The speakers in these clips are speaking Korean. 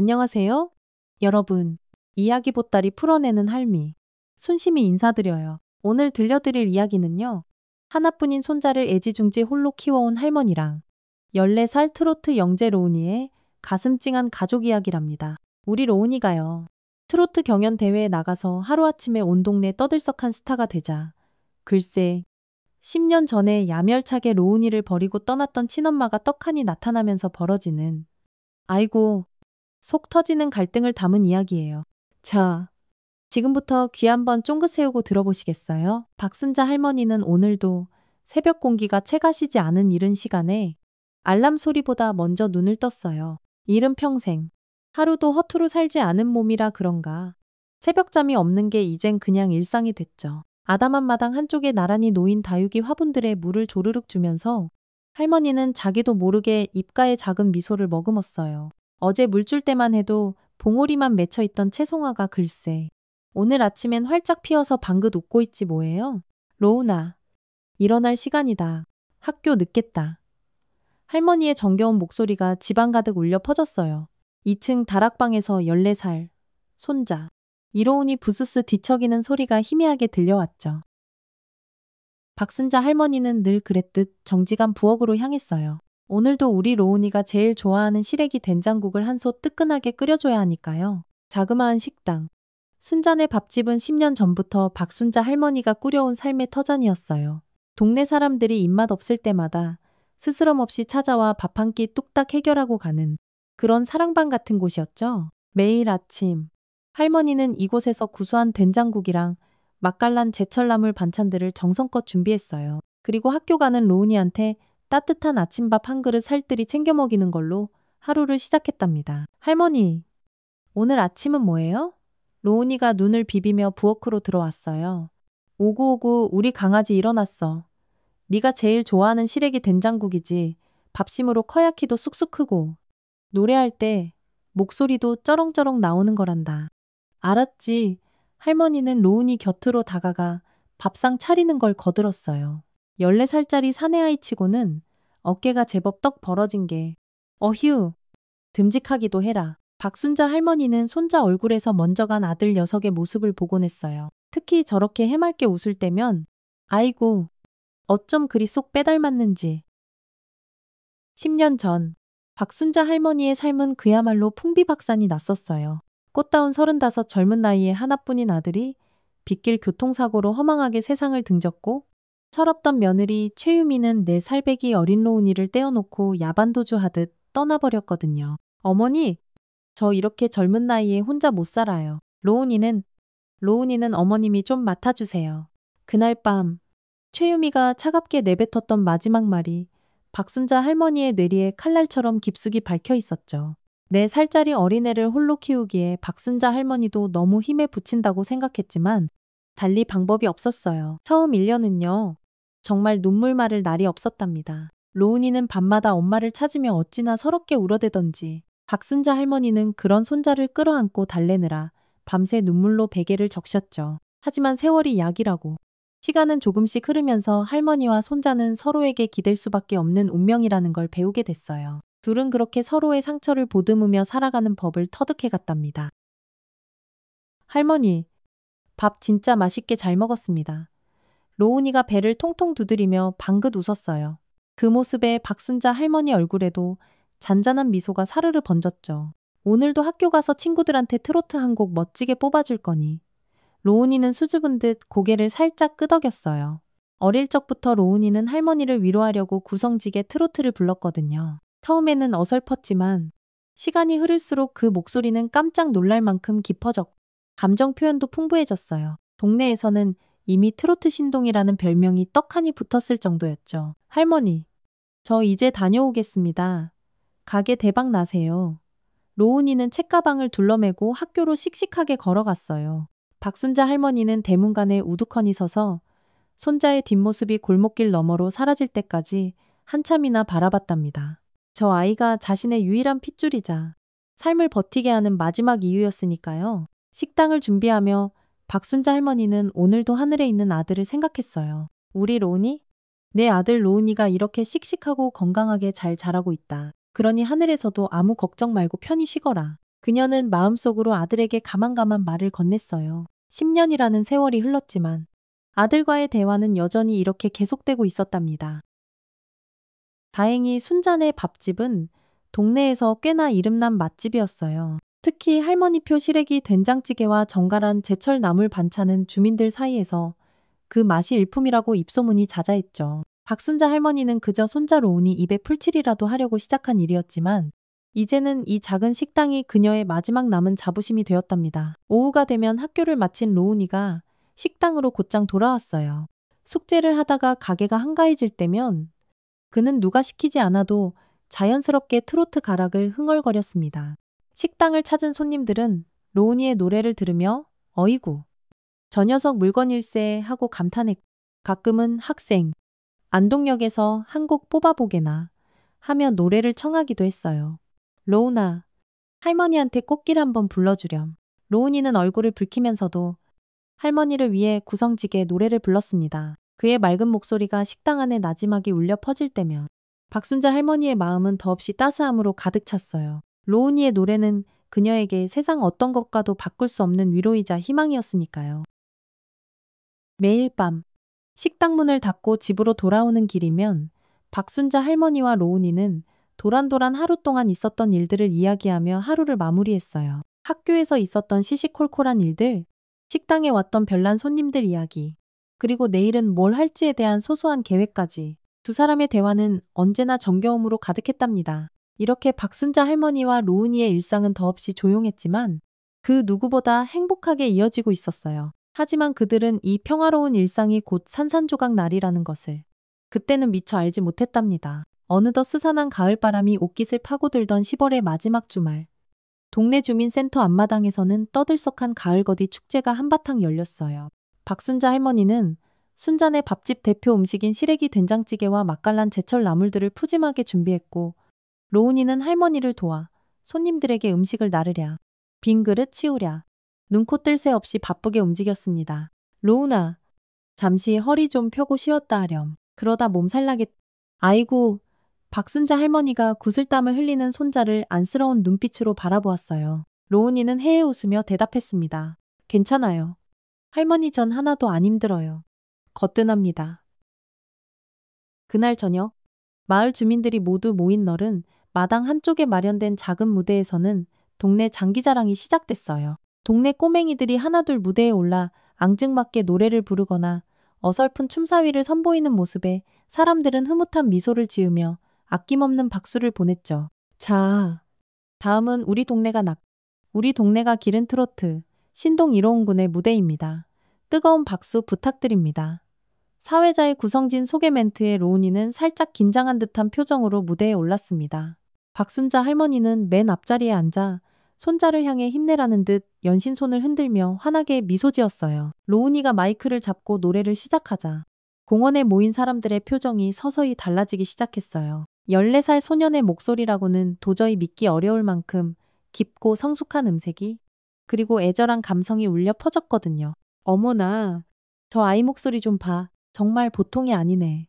안녕하세요. 여러분, 이야기 보따리 풀어내는 할미. 순심히 인사드려요. 오늘 들려드릴 이야기는요. 하나뿐인 손자를 애지중지 홀로 키워온 할머니랑 14살 트로트 영재 로운이의 가슴 찡한 가족 이야기랍니다. 우리 로운이가요. 트로트 경연 대회에 나가서 하루아침에 온 동네 떠들썩한 스타가 되자 글쎄 10년 전에 야멸차게 로운이를 버리고 떠났던 친엄마가 떡하니 나타나면서 벌어지는 아이고 속 터지는 갈등을 담은 이야기예요. 자, 지금부터 귀 한번 쫑긋 세우고 들어보시겠어요? 박순자 할머니는 오늘도 새벽 공기가 채가시지 않은 이른 시간에 알람 소리보다 먼저 눈을 떴어요. 이른 평생 하루도 허투루 살지 않은 몸이라 그런가. 새벽잠이 없는 게 이젠 그냥 일상이 됐죠. 아담한 마당 한쪽에 나란히 놓인 다육이 화분들에 물을 조르륵 주면서 할머니는 자기도 모르게 입가에 작은 미소를 머금었어요. 어제 물 줄 때만 해도 봉오리만 맺혀있던 채송화가 글쎄 오늘 아침엔 활짝 피어서 방긋 웃고 있지 뭐예요? 로운아, 일어날 시간이다. 학교 늦겠다. 할머니의 정겨운 목소리가 집안 가득 울려 퍼졌어요. 2층 다락방에서 14살 손자 이로운이 부스스 뒤척이는 소리가 희미하게 들려왔죠. 박순자 할머니는 늘 그랬듯 정직한 부엌으로 향했어요. 오늘도 우리 로운이가 제일 좋아하는 시래기 된장국을 한 솥 뜨끈하게 끓여줘야 하니까요. 자그마한 식당. 순자네 밥집은 10년 전부터 박순자 할머니가 꾸려온 삶의 터전이었어요. 동네 사람들이 입맛 없을 때마다 스스럼 없이 찾아와 밥 한 끼 뚝딱 해결하고 가는 그런 사랑방 같은 곳이었죠. 매일 아침 할머니는 이곳에서 구수한 된장국이랑 맛깔난 제철나물 반찬들을 정성껏 준비했어요. 그리고 학교 가는 로운이한테 따뜻한 아침밥 한 그릇 살뜰히 챙겨 먹이는 걸로 하루를 시작했답니다. 할머니, 오늘 아침은 뭐예요? 로운이가 눈을 비비며 부엌으로 들어왔어요. 오구오구 우리 강아지 일어났어. 네가 제일 좋아하는 시래기 된장국이지. 밥심으로 커야 키도 쑥쑥 크고 노래할 때 목소리도 쩌렁쩌렁 나오는 거란다. 알았지. 할머니는 로운이 곁으로 다가가 밥상 차리는 걸 거들었어요. 14살짜리 사내아이 치고는 어깨가 제법 떡 벌어진 게 어휴 듬직하기도 해라. 박순자 할머니는 손자 얼굴에서 먼저 간 아들 녀석의 모습을 보곤 했어요. 특히 저렇게 해맑게 웃을 때면 아이고 어쩜 그리 쏙 빼닮았는지. 10년 전 박순자 할머니의 삶은 그야말로 풍비박산이 났었어요. 꽃다운 35 젊은 나이에 하나뿐인 아들이 빗길 교통사고로 허망하게 세상을 등졌고 철없던 며느리 최유미는 4살배기 어린 로운이를 떼어놓고 야반도주하듯 떠나버렸거든요. 어머니, 저 이렇게 젊은 나이에 혼자 못 살아요. 로운이는 어머님이 좀 맡아주세요. 그날 밤 최유미가 차갑게 내뱉었던 마지막 말이 박순자 할머니의 뇌리에 칼날처럼 깊숙이 박혀 있었죠. 4살짜리 어린애를 홀로 키우기에 박순자 할머니도 너무 힘에 부친다고 생각했지만 달리 방법이 없었어요. 처음 1년은요. 정말 눈물 마를 날이 없었답니다. 로운이는 밤마다 엄마를 찾으며 어찌나 서럽게 울어대던지 박순자 할머니는 그런 손자를 끌어안고 달래느라 밤새 눈물로 베개를 적셨죠. 하지만 세월이 약이라고. 시간은 조금씩 흐르면서 할머니와 손자는 서로에게 기댈 수밖에 없는 운명이라는 걸 배우게 됐어요. 둘은 그렇게 서로의 상처를 보듬으며 살아가는 법을 터득해 갔답니다. 할머니, 밥 진짜 맛있게 잘 먹었습니다. 로운이가 배를 통통 두드리며 방긋 웃었어요. 그 모습에 박순자 할머니 얼굴에도 잔잔한 미소가 사르르 번졌죠. 오늘도 학교 가서 친구들한테 트로트 한 곡 멋지게 뽑아줄 거니. 로운이는 수줍은 듯 고개를 살짝 끄덕였어요. 어릴 적부터 로운이는 할머니를 위로하려고 구성지게 트로트를 불렀거든요. 처음에는 어설펐지만 시간이 흐를수록 그 목소리는 깜짝 놀랄 만큼 깊어졌고 감정 표현도 풍부해졌어요. 동네에서는 이미 트로트 신동이라는 별명이 떡하니 붙었을 정도였죠. 할머니, 저 이제 다녀오겠습니다. 가게 대박 나세요. 로운이는 책가방을 둘러매고 학교로 씩씩하게 걸어갔어요. 박순자 할머니는 대문간에 우두커니 서서 손자의 뒷모습이 골목길 너머로 사라질 때까지 한참이나 바라봤답니다. 저 아이가 자신의 유일한 핏줄이자 삶을 버티게 하는 마지막 이유였으니까요. 식당을 준비하며 박순자 할머니는 오늘도 하늘에 있는 아들을 생각했어요. 우리 로운이? 내 아들 로운이가 이렇게 씩씩하고 건강하게 잘 자라고 있다. 그러니 하늘에서도 아무 걱정 말고 편히 쉬거라. 그녀는 마음속으로 아들에게 가만가만 말을 건넸어요. 10년이라는 세월이 흘렀지만 아들과의 대화는 여전히 이렇게 계속되고 있었답니다. 다행히 순잔의 밥집은 동네에서 꽤나 이름난 맛집이었어요. 특히 할머니표 시래기 된장찌개와 정갈한 제철 나물 반찬은 주민들 사이에서 그 맛이 일품이라고 입소문이 자자했죠. 박순자 할머니는 그저 손자 로운이 입에 풀칠이라도 하려고 시작한 일이었지만 이제는 이 작은 식당이 그녀의 마지막 남은 자부심이 되었답니다. 오후가 되면 학교를 마친 로운이가 식당으로 곧장 돌아왔어요. 숙제를 하다가 가게가 한가해질 때면 그는 누가 시키지 않아도 자연스럽게 트로트 가락을 흥얼거렸습니다. 식당을 찾은 손님들은 로운이의 노래를 들으며 어이구, 저 녀석 물건일세 하고 감탄했고 가끔은 학생, 안동역에서 한 곡 뽑아보게나 하며 노래를 청하기도 했어요. 로운아, 할머니한테 꽃길 한번 불러주렴. 로운이는 얼굴을 붉히면서도 할머니를 위해 구성지게 노래를 불렀습니다. 그의 맑은 목소리가 식당 안에 나지막이 울려 퍼질 때면 박순자 할머니의 마음은 더없이 따스함으로 가득 찼어요. 로운이의 노래는 그녀에게 세상 어떤 것과도 바꿀 수 없는 위로이자 희망이었으니까요. 매일 밤 식당 문을 닫고 집으로 돌아오는 길이면 박순자 할머니와 로운이는 도란도란 하루 동안 있었던 일들을 이야기하며 하루를 마무리했어요. 학교에서 있었던 시시콜콜한 일들, 식당에 왔던 별난 손님들 이야기, 그리고 내일은 뭘 할지에 대한 소소한 계획까지 두 사람의 대화는 언제나 정겨움으로 가득했답니다. 이렇게 박순자 할머니와 로운이의 일상은 더없이 조용했지만 그 누구보다 행복하게 이어지고 있었어요. 하지만 그들은 이 평화로운 일상이 곧 산산조각 날이라는 것을 그때는 미처 알지 못했답니다. 어느덧 스산한 가을바람이 옷깃을 파고들던 10월의 마지막 주말. 동네 주민센터 앞마당에서는 떠들썩한 가을거디 축제가 한바탕 열렸어요. 박순자 할머니는 순잔의 밥집 대표 음식인 시래기 된장찌개와 맛깔난 제철 나물들을 푸짐하게 준비했고 로운이는 할머니를 도와 손님들에게 음식을 나르랴, 빈 그릇 치우랴, 눈코 뜰 새 없이 바쁘게 움직였습니다. 로운아, 잠시 허리 좀 펴고 쉬었다 하렴. 그러다 몸살 나겠... 아이고, 박순자 할머니가 구슬땀을 흘리는 손자를 안쓰러운 눈빛으로 바라보았어요. 로운이는 해에 웃으며 대답했습니다. 괜찮아요. 할머니 전 하나도 안 힘들어요. 거뜬합니다. 그날 저녁, 마을 주민들이 모두 모인 날은 마당 한쪽에 마련된 작은 무대에서는 동네 장기자랑이 시작됐어요. 동네 꼬맹이들이 하나둘 무대에 올라 앙증맞게 노래를 부르거나 어설픈 춤사위를 선보이는 모습에 사람들은 흐뭇한 미소를 지으며 아낌없는 박수를 보냈죠. 자, 다음은 우리 동네가 기른 트로트, 신동 1호원 군의 무대입니다. 뜨거운 박수 부탁드립니다. 사회자의 구성진 소개 멘트에 로운이는 살짝 긴장한 듯한 표정으로 무대에 올랐습니다. 박순자 할머니는 맨 앞자리에 앉아 손자를 향해 힘내라는 듯 연신 손을 흔들며 환하게 미소 지었어요. 로운이가 마이크를 잡고 노래를 시작하자 공원에 모인 사람들의 표정이 서서히 달라지기 시작했어요. 14살 소년의 목소리라고는 도저히 믿기 어려울 만큼 깊고 성숙한 음색이 그리고 애절한 감성이 울려 퍼졌거든요. 어머나, 저 아이 목소리 좀 봐. 정말 보통이 아니네.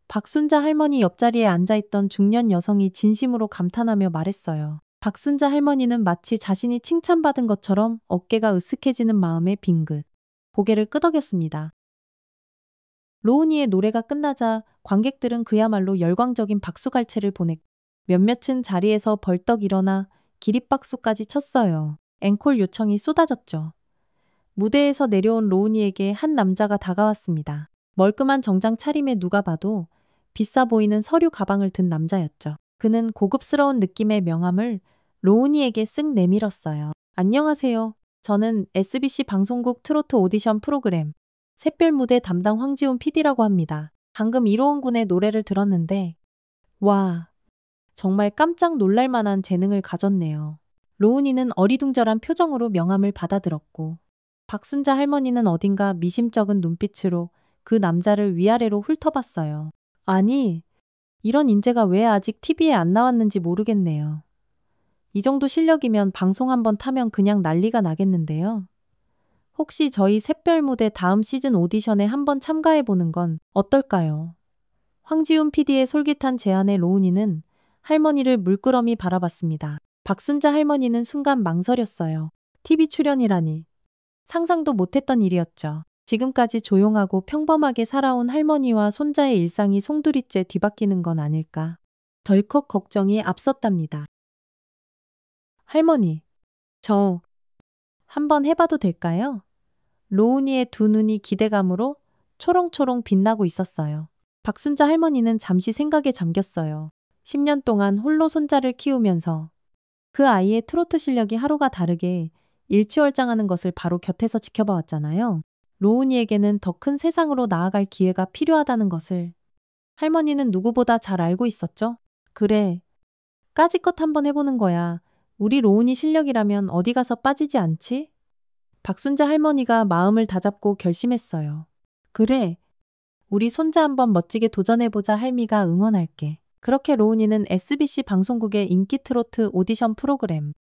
박순자 할머니 옆자리에 앉아있던 중년 여성이 진심으로 감탄하며 말했어요. 박순자 할머니는 마치 자신이 칭찬받은 것처럼 어깨가 으쓱해지는 마음에 빙긋 고개를 끄덕였습니다. 로운이의 노래가 끝나자 관객들은 그야말로 열광적인 박수갈채를 보냈고 몇몇은 자리에서 벌떡 일어나 기립박수까지 쳤어요. 앵콜 요청이 쏟아졌죠. 무대에서 내려온 로운이에게 한 남자가 다가왔습니다. 멀끔한 정장 차림에 누가 봐도 비싸 보이는 서류 가방을 든 남자였죠. 그는 고급스러운 느낌의 명함을 로운이에게 쓱 내밀었어요. 안녕하세요. 저는 SBC 방송국 트로트 오디션 프로그램 샛별무대 담당 황지훈 PD라고 합니다. 방금 1호원 군의 노래를 들었는데 와, 정말 깜짝 놀랄 만한 재능을 가졌네요. 로운이는 어리둥절한 표정으로 명함을 받아들었고 박순자 할머니는 어딘가 미심쩍은 눈빛으로 그 남자를 위아래로 훑어봤어요. 아니, 이런 인재가 왜 아직 TV에 안 나왔는지 모르겠네요. 이 정도 실력이면 방송 한번 타면 그냥 난리가 나겠는데요. 혹시 저희 샛별무대 다음 시즌 오디션에 한번 참가해보는 건 어떨까요? 황지훈 PD의 솔깃한 제안에 로운이는 할머니를 물끄러미 바라봤습니다. 박순자 할머니는 순간 망설였어요. TV 출연이라니. 상상도 못했던 일이었죠. 지금까지 조용하고 평범하게 살아온 할머니와 손자의 일상이 송두리째 뒤바뀌는 건 아닐까. 덜컥 걱정이 앞섰답니다. 할머니, 저 한번 해봐도 될까요? 로운이의 두 눈이 기대감으로 초롱초롱 빛나고 있었어요. 박순자 할머니는 잠시 생각에 잠겼어요. 10년 동안 홀로 손자를 키우면서 그 아이의 트로트 실력이 하루가 다르게 일취월장하는 것을 바로 곁에서 지켜봐 왔잖아요. 로운이에게는 더 큰 세상으로 나아갈 기회가 필요하다는 것을 할머니는 누구보다 잘 알고 있었죠. 그래, 까짓것 한번 해보는 거야. 우리 로운이 실력이라면 어디 가서 빠지지 않지? 박순자 할머니가 마음을 다잡고 결심했어요. 그래, 우리 손자 한번 멋지게 도전해보자. 할미가 응원할게. 그렇게 로운이는 SBC 방송국의 인기 트로트 오디션 프로그램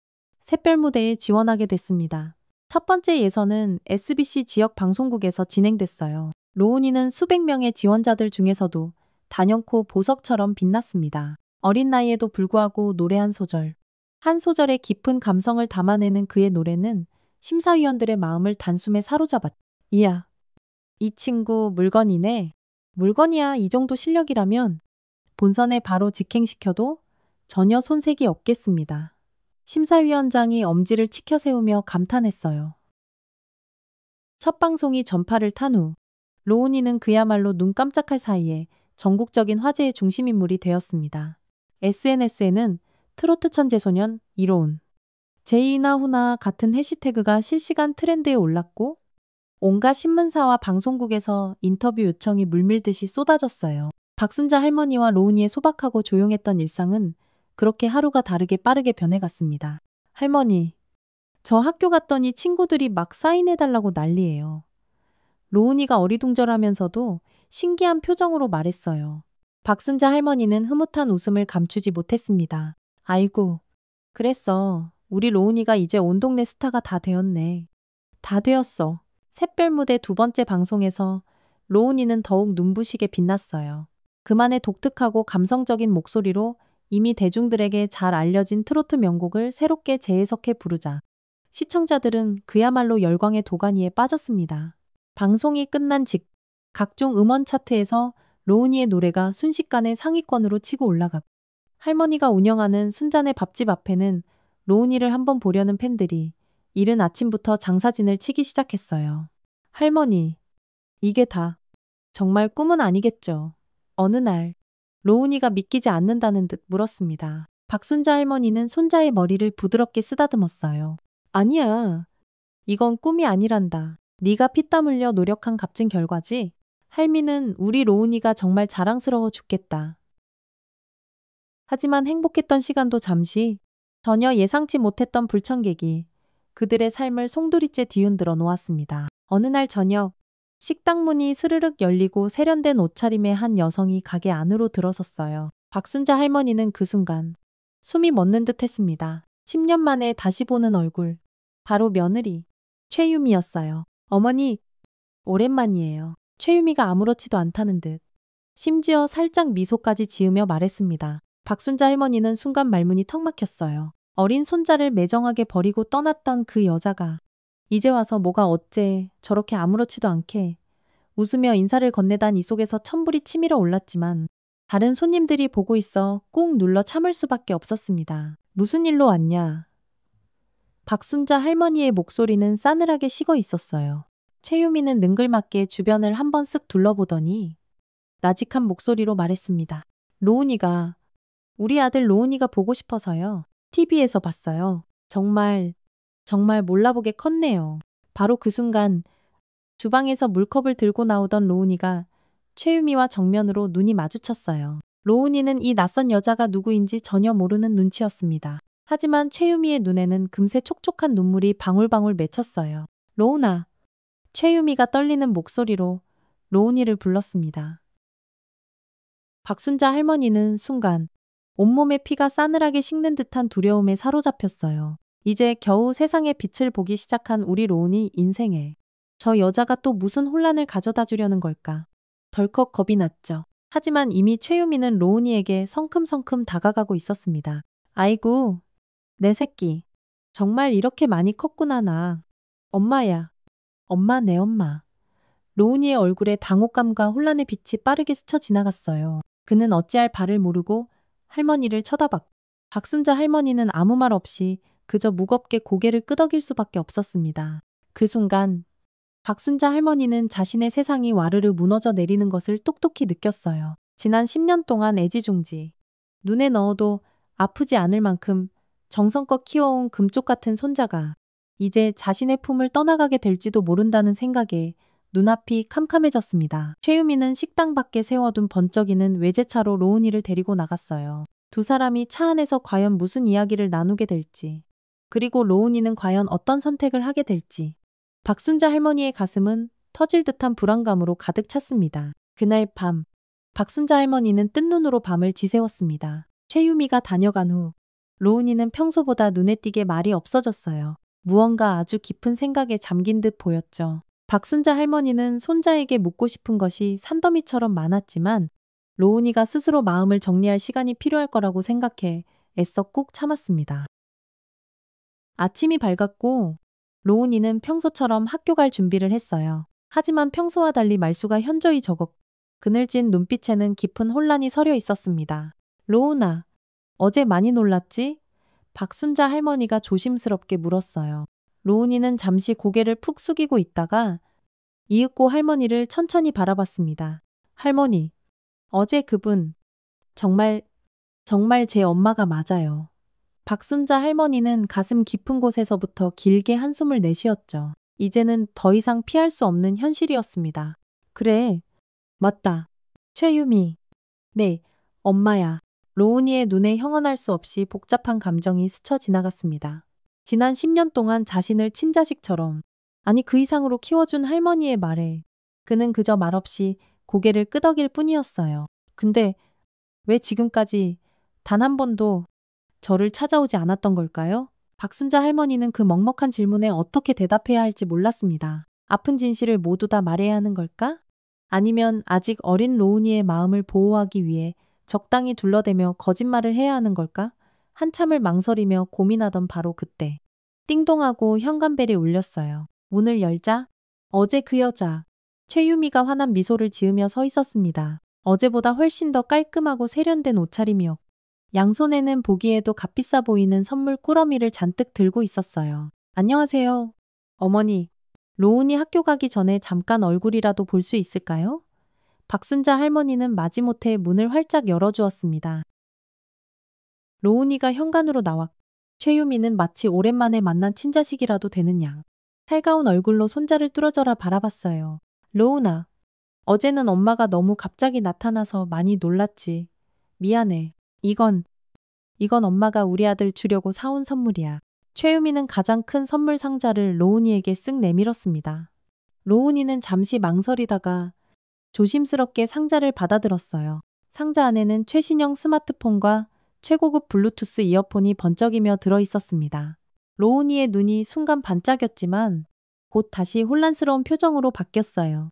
샛별무대에 지원하게 됐습니다. 첫 번째 예선은 SBC 지역 방송국에서 진행됐어요. 로운이는 수백 명의 지원자들 중에서도 단연코 보석처럼 빛났습니다. 어린 나이에도 불구하고 노래 한 소절, 한 소절의 깊은 감성을 담아내는 그의 노래는 심사위원들의 마음을 단숨에 사로잡았다. 이야, 이 친구 물건이네. 물건이야. 이 정도 실력이라면 본선에 바로 직행시켜도 전혀 손색이 없겠습니다. 심사위원장이 엄지를 치켜 세우며 감탄했어요. 첫 방송이 전파를 탄 후 로운이는 그야말로 눈 깜짝할 사이에 전국적인 화제의 중심인물이 되었습니다. SNS에는 트로트 천재소년 이로운, 제이나 후나 같은 해시태그가 실시간 트렌드에 올랐고 온갖 신문사와 방송국에서 인터뷰 요청이 물밀듯이 쏟아졌어요. 박순자 할머니와 로운이의 소박하고 조용했던 일상은 그렇게 하루가 다르게 빠르게 변해갔습니다. 할머니, 저 학교 갔더니 친구들이 막 사인해달라고 난리예요. 로운이가 어리둥절하면서도 신기한 표정으로 말했어요. 박순자 할머니는 흐뭇한 웃음을 감추지 못했습니다. 아이고, 그랬어. 우리 로운이가 이제 온 동네 스타가 다 되었네. 다 되었어. 샛별무대 두 번째 방송에서 로운이는 더욱 눈부시게 빛났어요. 그만의 독특하고 감성적인 목소리로 이미 대중들에게 잘 알려진 트로트 명곡을 새롭게 재해석해 부르자 시청자들은 그야말로 열광의 도가니에 빠졌습니다. 방송이 끝난 직 각종 음원 차트에서 로운이의 노래가 순식간에 상위권으로 치고 올라갔고 할머니가 운영하는 순잔의 밥집 앞에는 로운이를 한번 보려는 팬들이 이른 아침부터 장사진을 치기 시작했어요. 할머니, 이게 다 정말 꿈은 아니겠죠? 어느 날 로운이가 믿기지 않는다는 듯 물었습니다. 박순자 할머니는 손자의 머리를 부드럽게 쓰다듬었어요. 아니야. 이건 꿈이 아니란다. 네가 피땀 흘려 노력한 값진 결과지. 할미는 우리 로운이가 정말 자랑스러워 죽겠다. 하지만 행복했던 시간도 잠시, 전혀 예상치 못했던 불청객이 그들의 삶을 송두리째 뒤흔들어 놓았습니다. 어느 날 저녁, 식당 문이 스르륵 열리고 세련된 옷차림의 한 여성이 가게 안으로 들어섰어요. 박순자 할머니는 그 순간 숨이 멎는 듯 했습니다. 10년 만에 다시 보는 얼굴. 바로 며느리, 최유미였어요. 어머니, 오랜만이에요. 최유미가 아무렇지도 않다는 듯. 심지어 살짝 미소까지 지으며 말했습니다. 박순자 할머니는 순간 말문이 턱 막혔어요. 어린 손자를 매정하게 버리고 떠났던 그 여자가 이제 와서 뭐가 어째 저렇게 아무렇지도 않게 웃으며 인사를 건네단 이 속에서 천불이 치밀어 올랐지만 다른 손님들이 보고 있어 꾹 눌러 참을 수밖에 없었습니다. 무슨 일로 왔냐? 박순자 할머니의 목소리는 싸늘하게 식어 있었어요. 최유미는 능글맞게 주변을 한번 쓱 둘러보더니 나직한 목소리로 말했습니다. 로운이가, 우리 아들 로운이가 보고 싶어서요. TV에서 봤어요. 정말 몰라보게 컸네요. 바로 그 순간 주방에서 물컵을 들고 나오던 로운이가 최유미와 정면으로 눈이 마주쳤어요. 로운이는 이 낯선 여자가 누구인지 전혀 모르는 눈치였습니다. 하지만 최유미의 눈에는 금세 촉촉한 눈물이 방울방울 맺혔어요. 로운아. 최유미가 떨리는 목소리로 로운이를 불렀습니다. 박순자 할머니는 순간 온몸에 피가 싸늘하게 식는 듯한 두려움에 사로잡혔어요. 이제 겨우 세상의 빛을 보기 시작한 우리 로운이 인생에 저 여자가 또 무슨 혼란을 가져다 주려는 걸까? 덜컥 겁이 났죠. 하지만 이미 최유미는 로운이에게 성큼성큼 다가가고 있었습니다. 아이고, 내 새끼. 정말 이렇게 많이 컸구나 나. 엄마야. 엄마 내 엄마. 로운이의 얼굴에 당혹감과 혼란의 빛이 빠르게 스쳐 지나갔어요. 그는 어찌할 바를 모르고 할머니를 쳐다봤고 박순자 할머니는 아무 말 없이 그저 무겁게 고개를 끄덕일 수밖에 없었습니다. 그 순간 박순자 할머니는 자신의 세상이 와르르 무너져 내리는 것을 똑똑히 느꼈어요. 지난 10년 동안 애지중지 눈에 넣어도 아프지 않을 만큼 정성껏 키워온 금쪽 같은 손자가 이제 자신의 품을 떠나가게 될지도 모른다는 생각에 눈앞이 캄캄해졌습니다. 최유미는 식당 밖에 세워둔 번쩍이는 외제차로 로운이를 데리고 나갔어요. 두 사람이 차 안에서 과연 무슨 이야기를 나누게 될지, 그리고 로운이는 과연 어떤 선택을 하게 될지. 박순자 할머니의 가슴은 터질 듯한 불안감으로 가득 찼습니다. 그날 밤, 박순자 할머니는 뜬 눈으로 밤을 지새웠습니다. 최유미가 다녀간 후, 로운이는 평소보다 눈에 띄게 말이 없어졌어요. 무언가 아주 깊은 생각에 잠긴 듯 보였죠. 박순자 할머니는 손자에게 묻고 싶은 것이 산더미처럼 많았지만 로운이가 스스로 마음을 정리할 시간이 필요할 거라고 생각해 애써 꾹 참았습니다. 아침이 밝았고 로운이는 평소처럼 학교 갈 준비를 했어요. 하지만 평소와 달리 말수가 현저히 적었고 그늘진 눈빛에는 깊은 혼란이 서려 있었습니다. 로운아, 어제 많이 놀랐지? 박순자 할머니가 조심스럽게 물었어요. 로운이는 잠시 고개를 푹 숙이고 있다가 이윽고 할머니를 천천히 바라봤습니다. 할머니, 어제 그분 정말 제 엄마가 맞아요. 박순자 할머니는 가슴 깊은 곳에서부터 길게 한숨을 내쉬었죠. 이제는 더 이상 피할 수 없는 현실이었습니다. 그래, 맞다. 최유미. 네, 엄마야. 로운이의 눈에 형언할 수 없이 복잡한 감정이 스쳐 지나갔습니다. 지난 10년 동안 자신을 친자식처럼, 아니 그 이상으로 키워준 할머니의 말에 그는 그저 말없이 고개를 끄덕일 뿐이었어요. 근데 왜 지금까지 단 한 번도 저를 찾아오지 않았던 걸까요? 박순자 할머니는 그 먹먹한 질문에 어떻게 대답해야 할지 몰랐습니다. 아픈 진실을 모두 다 말해야 하는 걸까? 아니면 아직 어린 로운이의 마음을 보호하기 위해 적당히 둘러대며 거짓말을 해야 하는 걸까? 한참을 망설이며 고민하던 바로 그때 띵동하고 현관벨이 울렸어요. 문을 열자 어제 그 여자 최유미가 환한 미소를 지으며 서 있었습니다. 어제보다 훨씬 더 깔끔하고 세련된 옷차림이었고 양손에는 보기에도 값비싸 보이는 선물 꾸러미를 잔뜩 들고 있었어요. 안녕하세요. 어머니, 로운이 학교 가기 전에 잠깐 얼굴이라도 볼 수 있을까요? 박순자 할머니는 마지못해 문을 활짝 열어주었습니다. 로운이가 현관으로 나왔고 최유미는 마치 오랜만에 만난 친자식이라도 되는 양 살가운 얼굴로 손자를 뚫어져라 바라봤어요. 로운아, 어제는 엄마가 너무 갑자기 나타나서 많이 놀랐지. 미안해. 이건 엄마가 우리 아들 주려고 사온 선물이야. 최유미는 가장 큰 선물 상자를 로운이에게 쓱 내밀었습니다. 로운이는 잠시 망설이다가 조심스럽게 상자를 받아들었어요. 상자 안에는 최신형 스마트폰과 최고급 블루투스 이어폰이 번쩍이며 들어있었습니다. 로운이의 눈이 순간 반짝였지만 곧 다시 혼란스러운 표정으로 바뀌었어요.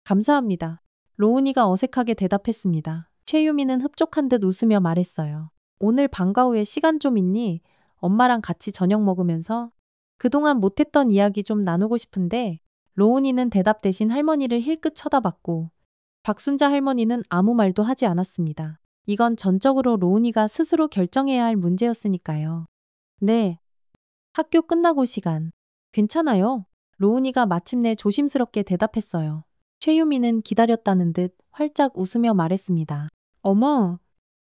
감사합니다. 로운이가 어색하게 대답했습니다. 최유미는 흡족한 듯 웃으며 말했어요. 오늘 방과 후에 시간 좀 있니? 엄마랑 같이 저녁 먹으면서 그동안 못했던 이야기 좀 나누고 싶은데 로운이는 대답 대신 할머니를 힐끗 쳐다봤고 박순자 할머니는 아무 말도 하지 않았습니다. 이건 전적으로 로운이가 스스로 결정해야 할 문제였으니까요. 네. 학교 끝나고 시간. 괜찮아요. 로운이가 마침내 조심스럽게 대답했어요. 최유미는 기다렸다는 듯 활짝 웃으며 말했습니다. 어머,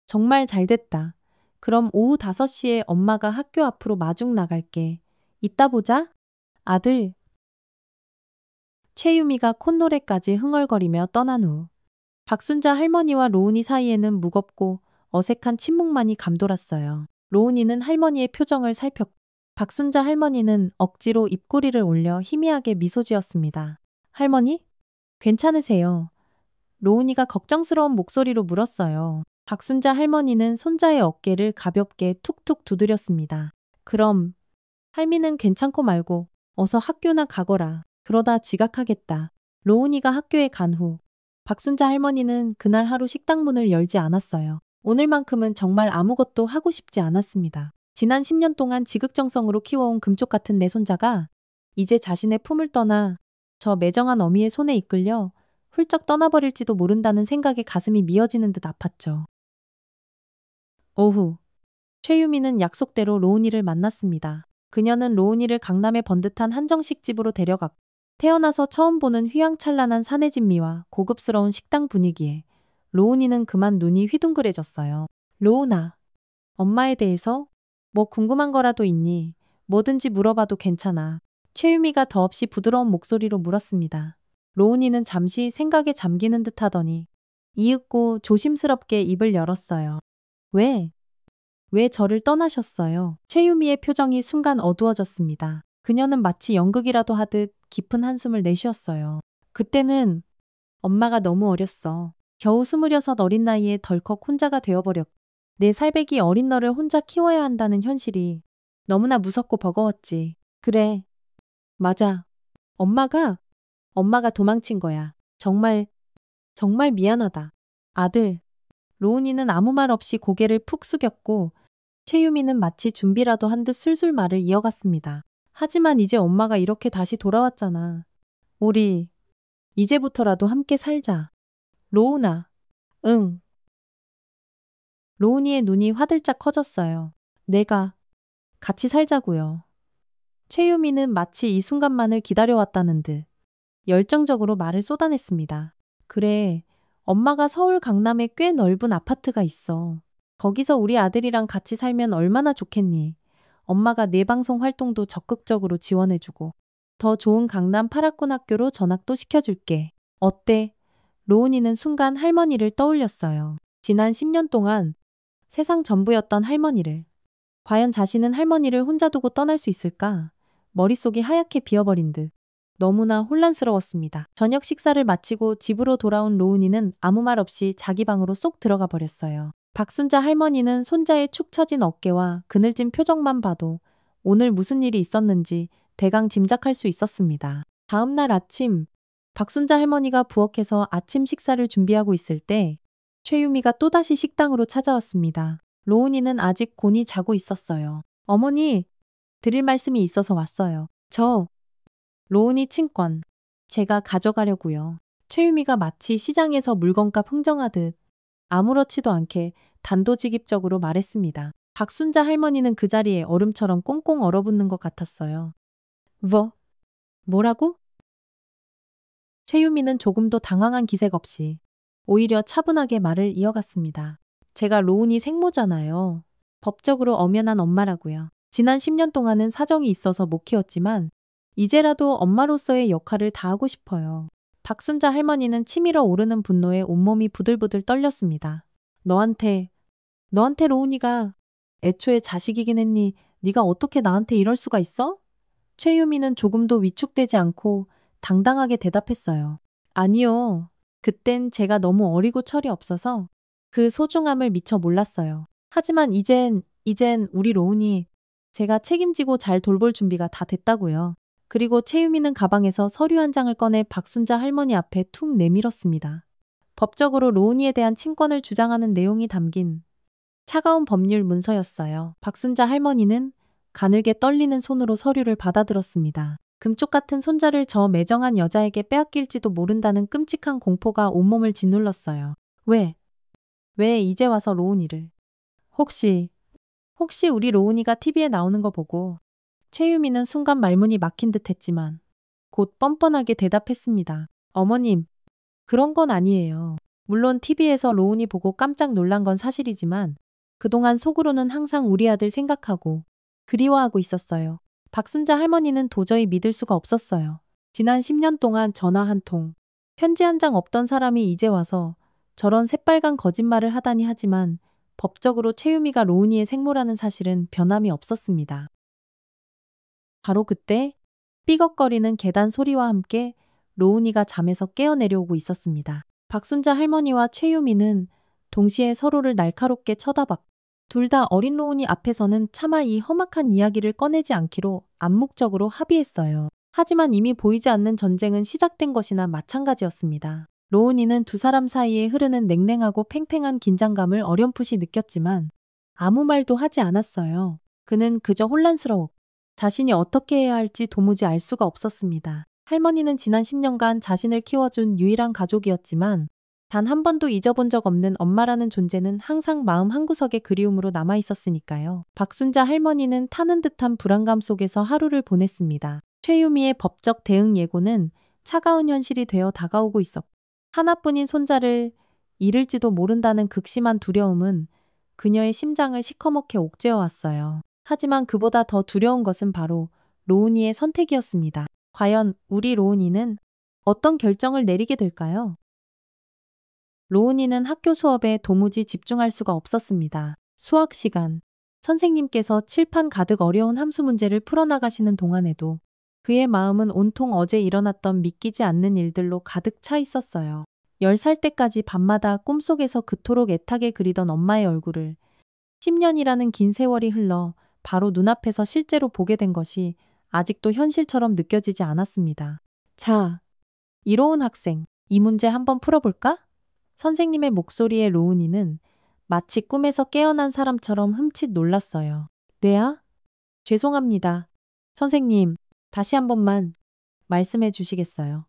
정말 잘됐다. 그럼 오후 5시에 엄마가 학교 앞으로 마중 나갈게. 이따 보자. 아들. 최유미가 콧노래까지 흥얼거리며 떠난 후 박순자 할머니와 로운이 사이에는 무겁고 어색한 침묵만이 감돌았어요. 로운이는 할머니의 표정을 살폈고 박순자 할머니는 억지로 입꼬리를 올려 희미하게 미소 지었습니다. 할머니? 괜찮으세요? 로운이가 걱정스러운 목소리로 물었어요. 박순자 할머니는 손자의 어깨를 가볍게 툭툭 두드렸습니다. 그럼 할미는 괜찮고 말고 어서 학교나 가거라. 그러다 지각하겠다. 로운이가 학교에 간 후 박순자 할머니는 그날 하루 식당 문을 열지 않았어요. 오늘만큼은 정말 아무것도 하고 싶지 않았습니다. 지난 10년 동안 지극정성으로 키워온 금쪽 같은 내 손자가 이제 자신의 품을 떠나 저 매정한 어미의 손에 이끌려 훌쩍 떠나버릴지도 모른다는 생각에 가슴이 미어지는 듯 아팠죠. 오후, 최유미는 약속대로 로운이를 만났습니다. 그녀는 로운이를 강남의 번듯한 한정식 집으로 데려갔고 태어나서 처음 보는 휘황찬란한 사내 진미와 고급스러운 식당 분위기에 로운이는 그만 눈이 휘둥그레졌어요. 로운아, 엄마에 대해서 뭐 궁금한 거라도 있니? 뭐든지 물어봐도 괜찮아. 최유미가 더없이 부드러운 목소리로 물었습니다. 로운이는 잠시 생각에 잠기는 듯 하더니 이윽고 조심스럽게 입을 열었어요. 왜? 왜 저를 떠나셨어요? 최유미의 표정이 순간 어두워졌습니다. 그녀는 마치 연극이라도 하듯 깊은 한숨을 내쉬었어요. 그때는 엄마가 너무 어렸어. 겨우 26 어린 나이에 덜컥 혼자가 되어버렸고 내 살배기 어린 너를 혼자 키워야 한다는 현실이 너무나 무섭고 버거웠지. 그래. 맞아. 엄마가 도망친 거야. 정말 미안하다. 아들. 로운이는 아무 말 없이 고개를 푹 숙였고 최유미는 마치 준비라도 한 듯 술술 말을 이어갔습니다. 하지만 이제 엄마가 이렇게 다시 돌아왔잖아. 우리 이제부터라도 함께 살자. 로운아. 응. 로운이의 눈이 화들짝 커졌어요. 내가 같이 살자고요. 최유미는 마치 이 순간만을 기다려왔다는 듯 열정적으로 말을 쏟아냈습니다. 그래, 엄마가 서울 강남에 꽤 넓은 아파트가 있어. 거기서 우리 아들이랑 같이 살면 얼마나 좋겠니? 엄마가 내 방송 활동도 적극적으로 지원해주고 더 좋은 강남 파라군 학교로 전학도 시켜줄게. 어때? 로운이는 순간 할머니를 떠올렸어요. 지난 10년 동안 세상 전부였던 할머니를. 과연 자신은 할머니를 혼자 두고 떠날 수 있을까? 머릿속이 하얗게 비어버린 듯 너무나 혼란스러웠습니다. 저녁 식사를 마치고 집으로 돌아온 로운이는 아무 말 없이 자기 방으로 쏙 들어가 버렸어요. 박순자 할머니는 손자의 축 처진 어깨와 그늘진 표정만 봐도 오늘 무슨 일이 있었는지 대강 짐작할 수 있었습니다. 다음 날 아침, 박순자 할머니가 부엌에서 아침 식사를 준비하고 있을 때 최유미가 또다시 식당으로 찾아왔습니다. 로운이는 아직 곤히 자고 있었어요. 어머니, 드릴 말씀이 있어서 왔어요. 로운이 친권. 제가 가져가려고요. 최유미가 마치 시장에서 물건값 흥정하듯 아무렇지도 않게 단도직입적으로 말했습니다. 박순자 할머니는 그 자리에 얼음처럼 꽁꽁 얼어붙는 것 같았어요. 뭐라고? 최유미는 조금도 당황한 기색 없이 오히려 차분하게 말을 이어갔습니다. 제가 로운이 생모잖아요. 법적으로 엄연한 엄마라고요. 지난 10년 동안은 사정이 있어서 못 키웠지만 이제라도 엄마로서의 역할을 다하고 싶어요. 박순자 할머니는 치밀어 오르는 분노에 온몸이 부들부들 떨렸습니다. 너한테 로운이가 애초에 자식이긴 했니? 네가 어떻게 나한테 이럴 수가 있어? 최유미는 조금도 위축되지 않고 당당하게 대답했어요. 아니요. 그땐 제가 너무 어리고 철이 없어서 그 소중함을 미처 몰랐어요. 하지만 이젠 우리 로운이 제가 책임지고 잘 돌볼 준비가 다 됐다고요. 그리고 최유미는 가방에서 서류 한 장을 꺼내 박순자 할머니 앞에 툭 내밀었습니다. 법적으로 로운이에 대한 친권을 주장하는 내용이 담긴 차가운 법률 문서였어요. 박순자 할머니는 가늘게 떨리는 손으로 서류를 받아들었습니다. 금쪽 같은 손자를 저 매정한 여자에게 빼앗길지도 모른다는 끔찍한 공포가 온몸을 짓눌렀어요. 왜 이제 와서 로운이를? 혹시 우리 로운이가 TV에 나오는 거 보고 최유미는 순간 말문이 막힌 듯 했지만 곧 뻔뻔하게 대답했습니다. 어머님, 그런 건 아니에요. 물론 TV에서 로운이 보고 깜짝 놀란 건 사실이지만 그동안 속으로는 항상 우리 아들 생각하고 그리워하고 있었어요. 박순자 할머니는 도저히 믿을 수가 없었어요. 지난 10년 동안 전화 한 통, 편지 한 장 없던 사람이 이제 와서 저런 새빨간 거짓말을 하다니 하지만 법적으로 최유미가 로운이의 생모라는 사실은 변함이 없었습니다. 바로 그때 삐걱거리는 계단 소리와 함께 로운이가 잠에서 깨어 내려오고 있었습니다. 박순자 할머니와 최유미는 동시에 서로를 날카롭게 쳐다봤고 둘 다 어린 로운이 앞에서는 차마 이 험악한 이야기를 꺼내지 않기로 암묵적으로 합의했어요. 하지만 이미 보이지 않는 전쟁은 시작된 것이나 마찬가지였습니다. 로운이는 두 사람 사이에 흐르는 냉랭하고 팽팽한 긴장감을 어렴풋이 느꼈지만 아무 말도 하지 않았어요. 그는 그저 혼란스러워 자신이 어떻게 해야 할지 도무지 알 수가 없었습니다. 할머니는 지난 10년간 자신을 키워준 유일한 가족이었지만 단 한 번도 잊어본 적 없는 엄마라는 존재는 항상 마음 한구석에 그리움으로 남아 있었으니까요. 박순자 할머니는 타는 듯한 불안감 속에서 하루를 보냈습니다. 최유미의 법적 대응 예고는 차가운 현실이 되어 다가오고 있었고 하나뿐인 손자를 잃을지도 모른다는 극심한 두려움은 그녀의 심장을 시커멓게 옥죄어 왔어요. 하지만 그보다 더 두려운 것은 바로 로운이의 선택이었습니다. 과연 우리 로운이는 어떤 결정을 내리게 될까요? 로운이는 학교 수업에 도무지 집중할 수가 없었습니다. 수학 시간, 선생님께서 칠판 가득 어려운 함수 문제를 풀어나가시는 동안에도 그의 마음은 온통 어제 일어났던 믿기지 않는 일들로 가득 차 있었어요. 10살 때까지 밤마다 꿈속에서 그토록 애타게 그리던 엄마의 얼굴을 10년이라는 긴 세월이 흘러 바로 눈앞에서 실제로 보게 된 것이 아직도 현실처럼 느껴지지 않았습니다. 자, 이로운 학생, 이 문제 한번 풀어볼까? 선생님의 목소리에 로운이는 마치 꿈에서 깨어난 사람처럼 흠칫 놀랐어요. 네야? 죄송합니다. 선생님, 다시 한 번만 말씀해 주시겠어요?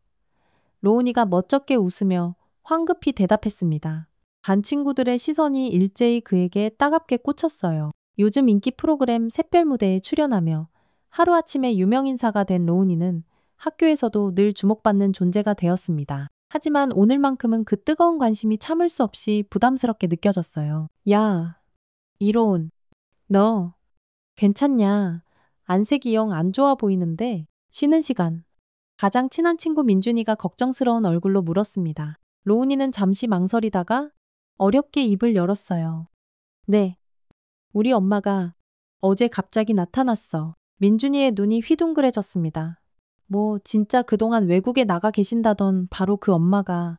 로운이가 멋쩍게 웃으며 황급히 대답했습니다. 반 친구들의 시선이 일제히 그에게 따갑게 꽂혔어요. 요즘 인기 프로그램 샛별 무대에 출연하며 하루아침에 유명인사가 된 로운이는 학교에서도 늘 주목받는 존재가 되었습니다. 하지만 오늘만큼은 그 뜨거운 관심이 참을 수 없이 부담스럽게 느껴졌어요. 야, 이로운, 너 괜찮냐? 안색이 영 안 좋아 보이는데 쉬는 시간. 가장 친한 친구 민준이가 걱정스러운 얼굴로 물었습니다. 로운이는 잠시 망설이다가 어렵게 입을 열었어요. 네, 우리 엄마가 어제 갑자기 나타났어. 민준이의 눈이 휘둥그레졌습니다. 뭐 진짜 그동안 외국에 나가 계신다던 바로 그 엄마가.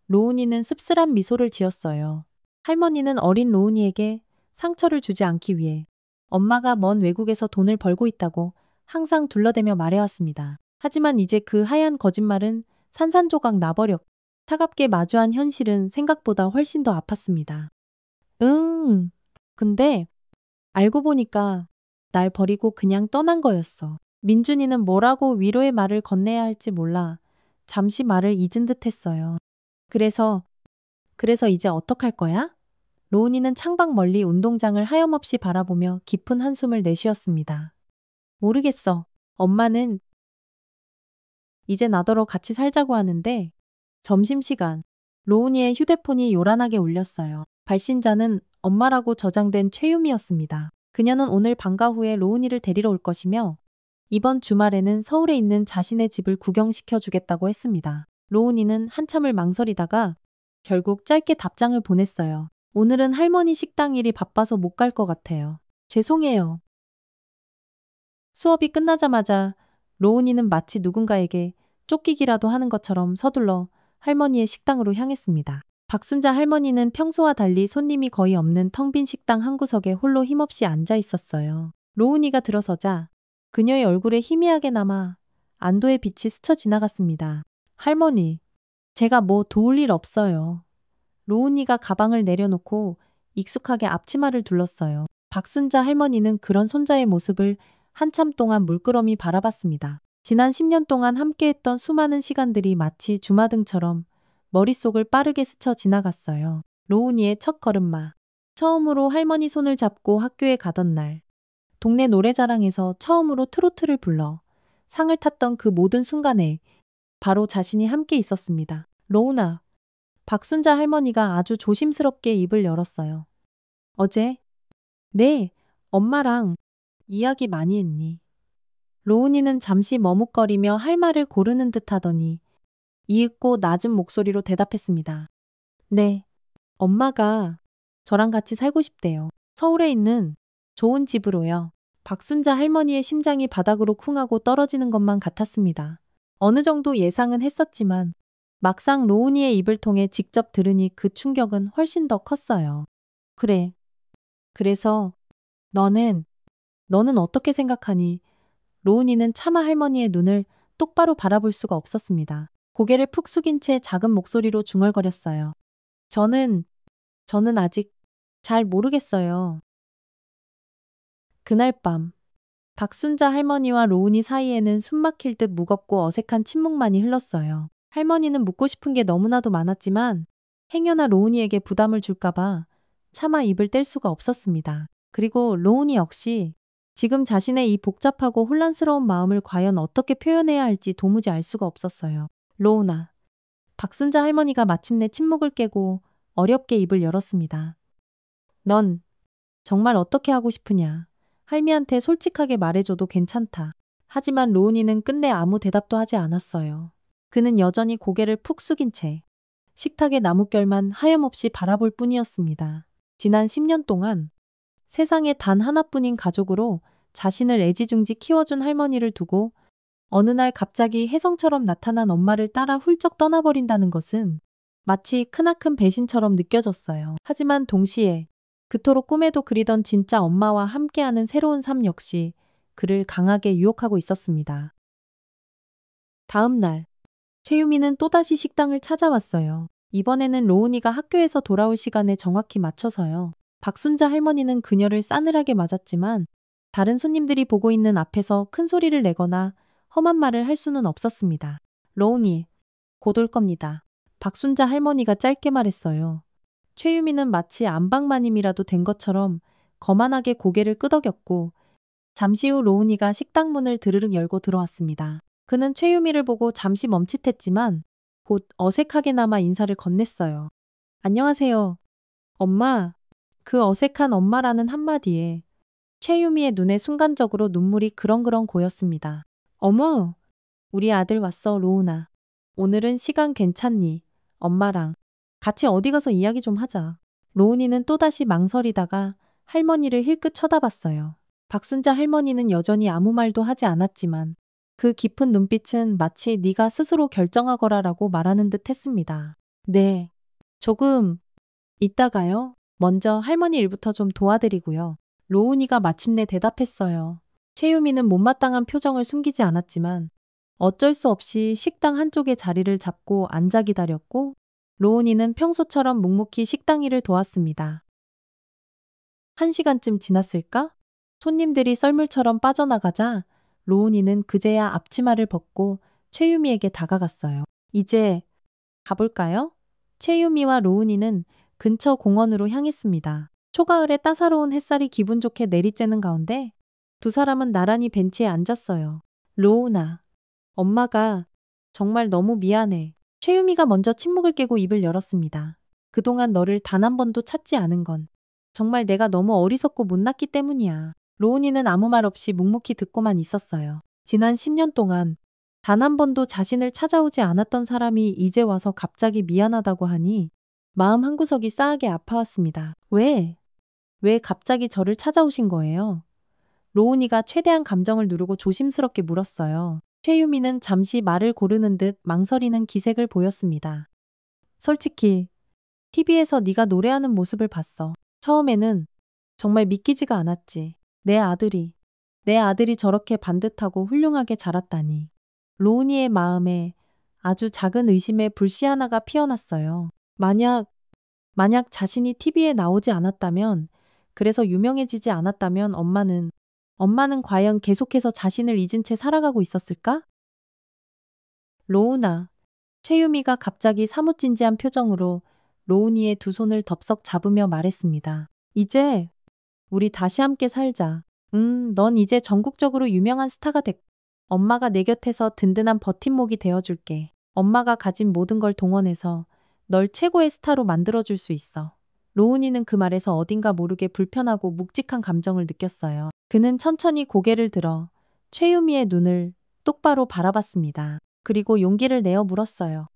로운이는 씁쓸한 미소를 지었어요. 할머니는 어린 로운이에게 상처를 주지 않기 위해 엄마가 먼 외국에서 돈을 벌고 있다고 항상 둘러대며 말해왔습니다. 하지만 이제 그 하얀 거짓말은 산산조각 나버렸고 차갑게 마주한 현실은 생각보다 훨씬 더 아팠습니다. 근데 알고 보니까 날 버리고 그냥 떠난 거였어. 민준이는 뭐라고 위로의 말을 건네야 할지 몰라 잠시 말을 잊은 듯 했어요. 그래서 이제 어떡할 거야? 로운이는 창밖 멀리 운동장을 하염없이 바라보며 깊은 한숨을 내쉬었습니다. 모르겠어. 엄마는 이제 나더러 같이 살자고 하는데 점심시간 로운이의 휴대폰이 요란하게 울렸어요. 발신자는 엄마라고 저장된 최유미였습니다. 그녀는 오늘 방과 후에 로운이를 데리러 올 것이며 이번 주말에는 서울에 있는 자신의 집을 구경시켜 주겠다고 했습니다. 로운이는 한참을 망설이다가 결국 짧게 답장을 보냈어요. 오늘은 할머니 식당 일이 바빠서 못 갈 것 같아요. 죄송해요. 수업이 끝나자마자 로운이는 마치 누군가에게 쫓기기라도 하는 것처럼 서둘러 할머니의 식당으로 향했습니다. 박순자 할머니는 평소와 달리 손님이 거의 없는 텅 빈 식당 한 구석에 홀로 힘없이 앉아 있었어요. 로운이가 들어서자 그녀의 얼굴에 희미하게 남아 안도의 빛이 스쳐 지나갔습니다. 할머니, 제가 뭐 도울 일 없어요. 로운이가 가방을 내려놓고 익숙하게 앞치마를 둘렀어요. 박순자 할머니는 그런 손자의 모습을 한참 동안 물끄러미 바라봤습니다. 지난 10년 동안 함께했던 수많은 시간들이 마치 주마등처럼 머릿속을 빠르게 스쳐 지나갔어요. 로운이의 첫 걸음마. 처음으로 할머니 손을 잡고 학교에 가던 날. 동네 노래자랑에서 처음으로 트로트를 불러 상을 탔던 그 모든 순간에 바로 자신이 함께 있었습니다. 로운아. 박순자 할머니가 아주 조심스럽게 입을 열었어요. 어제? 네, 엄마랑 이야기 많이 했니? 로운이는 잠시 머뭇거리며 할 말을 고르는 듯 하더니 이윽고 낮은 목소리로 대답했습니다. 네, 엄마가 저랑 같이 살고 싶대요. 서울에 있는 좋은 집으로요. 박순자 할머니의 심장이 바닥으로 쿵하고 떨어지는 것만 같았습니다. 어느 정도 예상은 했었지만 막상 로운이의 입을 통해 직접 들으니 그 충격은 훨씬 더 컸어요. 그래. 그래서 너는 어떻게 생각하니? 로운이는 차마 할머니의 눈을 똑바로 바라볼 수가 없었습니다. 고개를 푹 숙인 채 작은 목소리로 중얼거렸어요. 저는 아직 잘 모르겠어요. 그날 밤 박순자 할머니와 로운이 사이에는 숨막힐 듯 무겁고 어색한 침묵만이 흘렀어요. 할머니는 묻고 싶은 게 너무나도 많았지만 행여나 로운이에게 부담을 줄까봐 차마 입을 뗄 수가 없었습니다. 그리고 로운이 역시 지금 자신의 이 복잡하고 혼란스러운 마음을 과연 어떻게 표현해야 할지 도무지 알 수가 없었어요. 로운아. 박순자 할머니가 마침내 침묵을 깨고 어렵게 입을 열었습니다. 넌 정말 어떻게 하고 싶으냐? 할미한테 솔직하게 말해줘도 괜찮다. 하지만 로운이는 끝내 아무 대답도 하지 않았어요. 그는 여전히 고개를 푹 숙인 채 식탁의 나뭇결만 하염없이 바라볼 뿐이었습니다. 지난 10년 동안 세상에 단 하나뿐인 가족으로 자신을 애지중지 키워준 할머니를 두고 어느 날 갑자기 혜성처럼 나타난 엄마를 따라 훌쩍 떠나버린다는 것은 마치 크나큰 배신처럼 느껴졌어요. 하지만 동시에 그토록 꿈에도 그리던 진짜 엄마와 함께하는 새로운 삶 역시 그를 강하게 유혹하고 있었습니다. 다음 날, 최유미는 또다시 식당을 찾아왔어요. 이번에는 로운이가 학교에서 돌아올 시간에 정확히 맞춰서요. 박순자 할머니는 그녀를 싸늘하게 맞았지만 다른 손님들이 보고 있는 앞에서 큰 소리를 내거나 험한 말을 할 수는 없었습니다. 로운이, 곧 올 겁니다. 박순자 할머니가 짧게 말했어요. 최유미는 마치 안방마님이라도 된 것처럼 거만하게 고개를 끄덕였고 잠시 후 로운이가 식당 문을 드르륵 열고 들어왔습니다. 그는 최유미를 보고 잠시 멈칫했지만 곧 어색하게나마 인사를 건넸어요. 안녕하세요. 엄마. 그 어색한 엄마라는 한마디에 최유미의 눈에 순간적으로 눈물이 그렁그렁 고였습니다. 어머, 우리 아들 왔어, 로운아. 오늘은 시간 괜찮니? 엄마랑 같이 어디 가서 이야기 좀 하자. 로운이는 또다시 망설이다가 할머니를 힐끗 쳐다봤어요. 박순자 할머니는 여전히 아무 말도 하지 않았지만 그 깊은 눈빛은 마치 네가 스스로 결정하거라라고 말하는 듯 했습니다. 네, 조금 이따가요. 먼저 할머니 일부터 좀 도와드리고요. 로운이가 마침내 대답했어요. 최유미는 못마땅한 표정을 숨기지 않았지만 어쩔 수 없이 식당 한쪽에 자리를 잡고 앉아 기다렸고 로운이는 평소처럼 묵묵히 식당 일을 도왔습니다. 1시간쯤 지났을까? 손님들이 썰물처럼 빠져나가자 로운이는 그제야 앞치마를 벗고 최유미에게 다가갔어요. 이제 가볼까요? 최유미와 로운이는 근처 공원으로 향했습니다. 초가을의 따사로운 햇살이 기분 좋게 내리쬐는 가운데 두 사람은 나란히 벤치에 앉았어요. 로운아, 엄마가 정말 너무 미안해. 최유미가 먼저 침묵을 깨고 입을 열었습니다. 그동안 너를 단 한 번도 찾지 않은 건 정말 내가 너무 어리석고 못났기 때문이야. 로운이는 아무 말 없이 묵묵히 듣고만 있었어요. 지난 10년 동안 단 한 번도 자신을 찾아오지 않았던 사람이 이제 와서 갑자기 미안하다고 하니 마음 한구석이 싸하게 아파왔습니다. 왜 갑자기 저를 찾아오신 거예요? 로운이가 최대한 감정을 누르고 조심스럽게 물었어요. 최유미는 잠시 말을 고르는 듯 망설이는 기색을 보였습니다. 솔직히 TV에서 네가 노래하는 모습을 봤어. 처음에는 정말 믿기지가 않았지. 내 아들이 저렇게 반듯하고 훌륭하게 자랐다니. 로운이의 마음에 아주 작은 의심의 불씨 하나가 피어났어요. 만약 자신이 TV에 나오지 않았다면, 그래서 유명해지지 않았다면 엄마는 과연 계속해서 자신을 잊은 채 살아가고 있었을까? 로운아. 최유미가 갑자기 사뭇 진지한 표정으로 로운이의 두 손을 덥석 잡으며 말했습니다. 이제 우리 다시 함께 살자. 넌 이제 전국적으로 유명한 스타가 됐고 엄마가 내 곁에서 든든한 버팀목이 되어줄게. 엄마가 가진 모든 걸 동원해서 널 최고의 스타로 만들어줄 수 있어. 로운이는 그 말에서 어딘가 모르게 불편하고 묵직한 감정을 느꼈어요. 그는 천천히 고개를 들어 최유미의 눈을 똑바로 바라봤습니다. 그리고 용기를 내어 물었어요.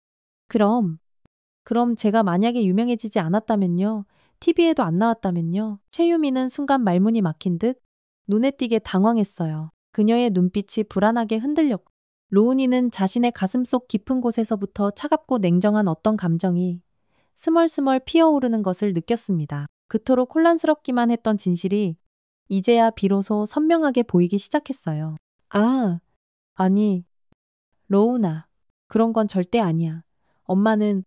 그럼 제가 만약에 유명해지지 않았다면요? TV에도 안 나왔다면요? 최유미는 순간 말문이 막힌 듯 눈에 띄게 당황했어요. 그녀의 눈빛이 불안하게 흔들렸고 로운이는 자신의 가슴속 깊은 곳에서부터 차갑고 냉정한 어떤 감정이 스멀스멀 피어오르는 것을 느꼈습니다. 그토록 혼란스럽기만 했던 진실이 이제야 비로소 선명하게 보이기 시작했어요. 아니, 로운아, 그런 건 절대 아니야. 엄마는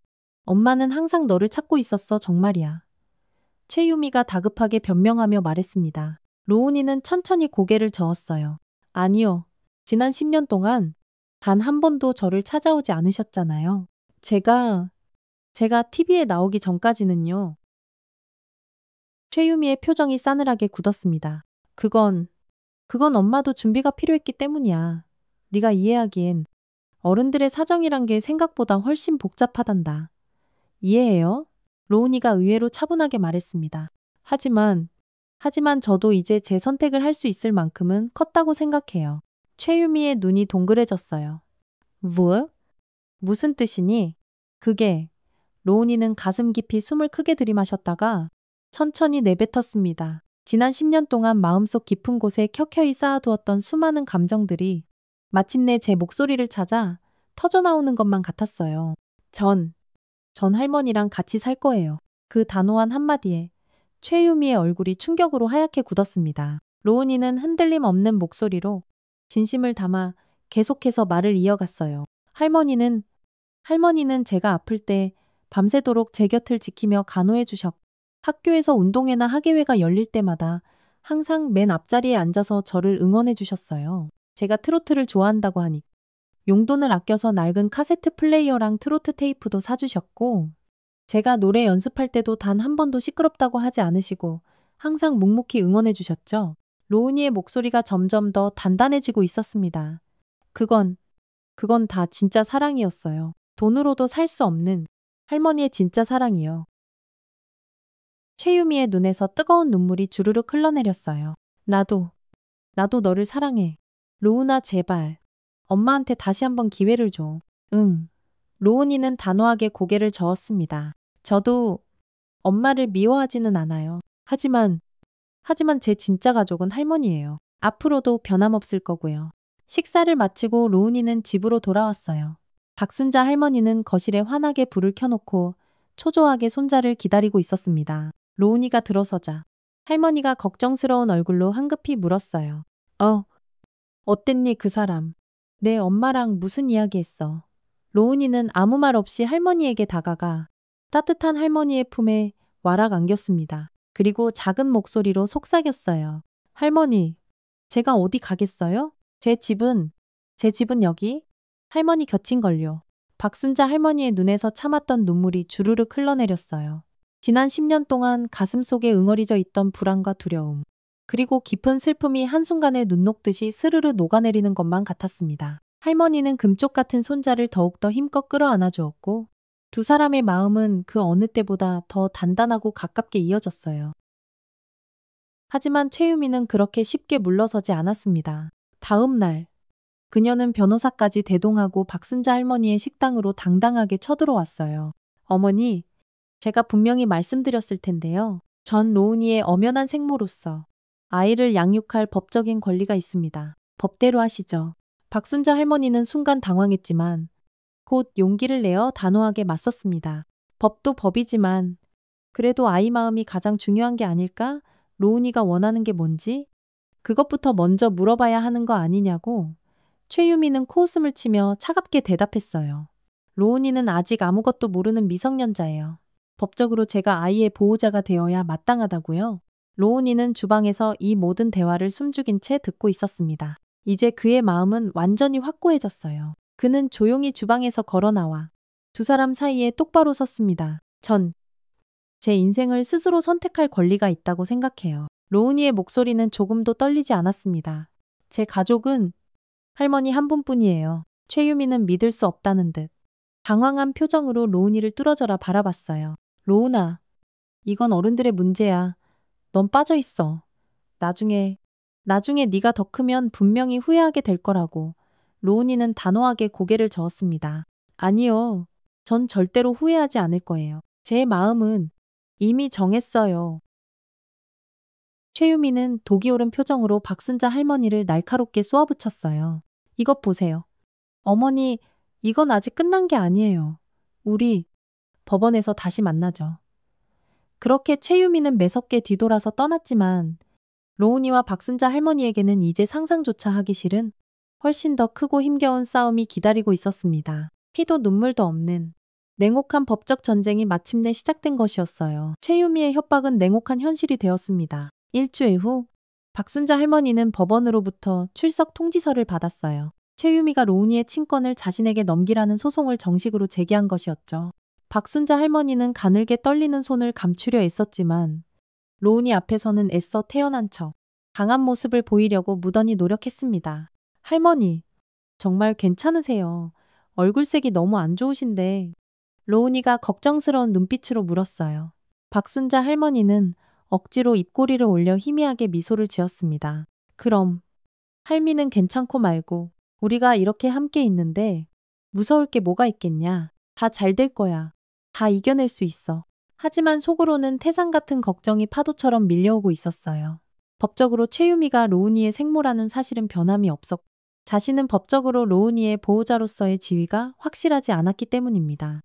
항상 너를 찾고 있었어, 정말이야. 최유미가 다급하게 변명하며 말했습니다. 로운이는 천천히 고개를 저었어요. 아니요. 지난 10년 동안 단 한 번도 저를 찾아오지 않으셨잖아요. 제가 TV에 나오기 전까지는요. 최유미의 표정이 싸늘하게 굳었습니다. 그건 엄마도 준비가 필요했기 때문이야. 네가 이해하기엔 어른들의 사정이란 게 생각보다 훨씬 복잡하단다. 이해해요? 로운이가 의외로 차분하게 말했습니다. 하지만 저도 이제 제 선택을 할 수 있을 만큼은 컸다고 생각해요. 최유미의 눈이 동그래졌어요. 뭐? 무슨 뜻이니? 그게 로운이는 가슴 깊이 숨을 크게 들이마셨다가 천천히 내뱉었습니다. 지난 10년 동안 마음속 깊은 곳에 켜켜이 쌓아두었던 수많은 감정들이 마침내 제 목소리를 찾아 터져나오는 것만 같았어요. 전 할머니랑 같이 살 거예요. 그 단호한 한마디에 최유미의 얼굴이 충격으로 하얗게 굳었습니다. 로운이는 흔들림 없는 목소리로 진심을 담아 계속해서 말을 이어갔어요. 할머니는 제가 아플 때 밤새도록 제 곁을 지키며 간호해 주셨고 학교에서 운동회나 학예회가 열릴 때마다 항상 맨 앞자리에 앉아서 저를 응원해 주셨어요. 제가 트로트를 좋아한다고 하니 용돈을 아껴서 낡은 카세트 플레이어랑 트로트 테이프도 사주셨고 제가 노래 연습할 때도 단 한 번도 시끄럽다고 하지 않으시고 항상 묵묵히 응원해 주셨죠. 로운이의 목소리가 점점 더 단단해지고 있었습니다. 그건 다 진짜 사랑이었어요. 돈으로도 살 수 없는 할머니의 진짜 사랑이요. 최유미의 눈에서 뜨거운 눈물이 주르륵 흘러내렸어요. 나도 너를 사랑해. 로운아 제발. 엄마한테 다시 한번 기회를 줘. 응. 로운이는 단호하게 고개를 저었습니다. 저도 엄마를 미워하지는 않아요. 하지만 제 진짜 가족은 할머니예요. 앞으로도 변함없을 거고요. 식사를 마치고 로운이는 집으로 돌아왔어요. 박순자 할머니는 거실에 환하게 불을 켜놓고 초조하게 손자를 기다리고 있었습니다. 로운이가 들어서자 할머니가 걱정스러운 얼굴로 황급히 물었어요. 어땠니 그 사람? 내 엄마랑 무슨 이야기 했어? 로운이는 아무 말 없이 할머니에게 다가가 따뜻한 할머니의 품에 와락 안겼습니다. 그리고 작은 목소리로 속삭였어요. 할머니, 제가 어디 가겠어요? 제 집은 여기? 할머니 곁인걸요. 박순자 할머니의 눈에서 참았던 눈물이 주르륵 흘러내렸어요. 지난 10년 동안 가슴속에 응어리져 있던 불안과 두려움, 그리고 깊은 슬픔이 한순간에 눈 녹듯이 스르르 녹아내리는 것만 같았습니다. 할머니는 금쪽 같은 손자를 더욱더 힘껏 끌어안아 주었고 두 사람의 마음은 그 어느 때보다 더 단단하고 가깝게 이어졌어요. 하지만 최유미는 그렇게 쉽게 물러서지 않았습니다. 다음 날, 그녀는 변호사까지 대동하고 박순자 할머니의 식당으로 당당하게 쳐들어왔어요. 어머니, 제가 분명히 말씀드렸을 텐데요. 전 로운이의 엄연한 생모로서 아이를 양육할 법적인 권리가 있습니다. 법대로 하시죠. 박순자 할머니는 순간 당황했지만 곧 용기를 내어 단호하게 맞섰습니다. 법도 법이지만 그래도 아이 마음이 가장 중요한 게 아닐까? 로운이가 원하는 게 뭔지? 그것부터 먼저 물어봐야 하는 거 아니냐고? 최유미는 코웃음을 치며 차갑게 대답했어요. 로운이는 아직 아무것도 모르는 미성년자예요. 법적으로 제가 아이의 보호자가 되어야 마땅하다고요? 로운이는 주방에서 이 모든 대화를 숨죽인 채 듣고 있었습니다. 이제 그의 마음은 완전히 확고해졌어요. 그는 조용히 주방에서 걸어 나와 두 사람 사이에 똑바로 섰습니다. 전 제 인생을 스스로 선택할 권리가 있다고 생각해요. 로운이의 목소리는 조금도 떨리지 않았습니다. 제 가족은 할머니 한 분뿐이에요. 최유미는 믿을 수 없다는 듯 당황한 표정으로 로운이를 뚫어져라 바라봤어요. 로운아, 이건 어른들의 문제야. 넌 빠져 있어. 나중에 네가 더 크면 분명히 후회하게 될 거라고. 로운이는 단호하게 고개를 저었습니다. 아니요. 전 절대로 후회하지 않을 거예요. 제 마음은 이미 정했어요. 최유미는 독이 오른 표정으로 박순자 할머니를 날카롭게 쏘아붙였어요. 이것 보세요. 어머니, 이건 아직 끝난 게 아니에요. 우리 법원에서 다시 만나죠. 그렇게 최유미는 매섭게 뒤돌아서 떠났지만 로운이와 박순자 할머니에게는 이제 상상조차 하기 싫은 훨씬 더 크고 힘겨운 싸움이 기다리고 있었습니다. 피도 눈물도 없는 냉혹한 법적 전쟁이 마침내 시작된 것이었어요. 최유미의 협박은 냉혹한 현실이 되었습니다. 일주일 후 박순자 할머니는 법원으로부터 출석 통지서를 받았어요. 최유미가 로운이의 친권을 자신에게 넘기라는 소송을 정식으로 제기한 것이었죠. 박순자 할머니는 가늘게 떨리는 손을 감추려 애썼지만 로운이 앞에서는 애써 태어난 척 강한 모습을 보이려고 무던히 노력했습니다. 할머니, 정말 괜찮으세요? 얼굴색이 너무 안 좋으신데. 로운이가 걱정스러운 눈빛으로 물었어요. 박순자 할머니는 억지로 입꼬리를 올려 희미하게 미소를 지었습니다. 그럼 할미는 괜찮고 말고 우리가 이렇게 함께 있는데 무서울 게 뭐가 있겠냐. 다 잘 될 거야. 다 이겨낼 수 있어. 하지만 속으로는 태산 같은 걱정이 파도처럼 밀려오고 있었어요. 법적으로 최유미가 로운이의 생모라는 사실은 변함이 없었고 자신은 법적으로 로운이의 보호자로서의 지위가 확실하지 않았기 때문입니다.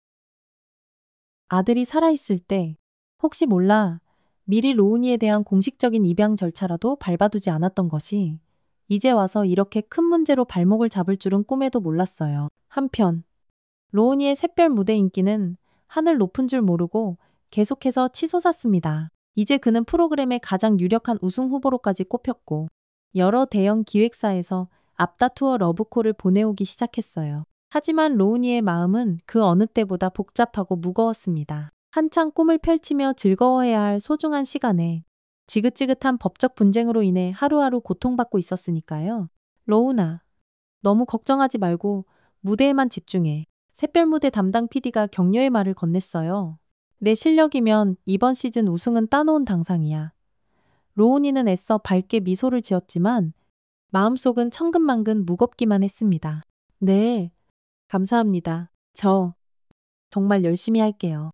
아들이 살아있을 때 혹시 몰라 미리 로운이에 대한 공식적인 입양 절차라도 밟아두지 않았던 것이 이제 와서 이렇게 큰 문제로 발목을 잡을 줄은 꿈에도 몰랐어요. 한편 로운이의 샛별 무대 인기는 하늘 높은 줄 모르고 계속해서 치솟았습니다. 이제 그는 프로그램의 가장 유력한 우승 후보로까지 꼽혔고 여러 대형 기획사에서 앞다투어 러브콜을 보내오기 시작했어요. 하지만 로운이의 마음은 그 어느 때보다 복잡하고 무거웠습니다. 한창 꿈을 펼치며 즐거워해야 할 소중한 시간에 지긋지긋한 법적 분쟁으로 인해 하루하루 고통받고 있었으니까요. 로운아, 너무 걱정하지 말고 무대에만 집중해. 샛별 무대 담당 PD가 격려의 말을 건넸어요. 내 실력이면 이번 시즌 우승은 따놓은 당상이야. 로운이는 애써 밝게 미소를 지었지만 마음속은 천근만근 무겁기만 했습니다. 네, 감사합니다. 저 정말 열심히 할게요.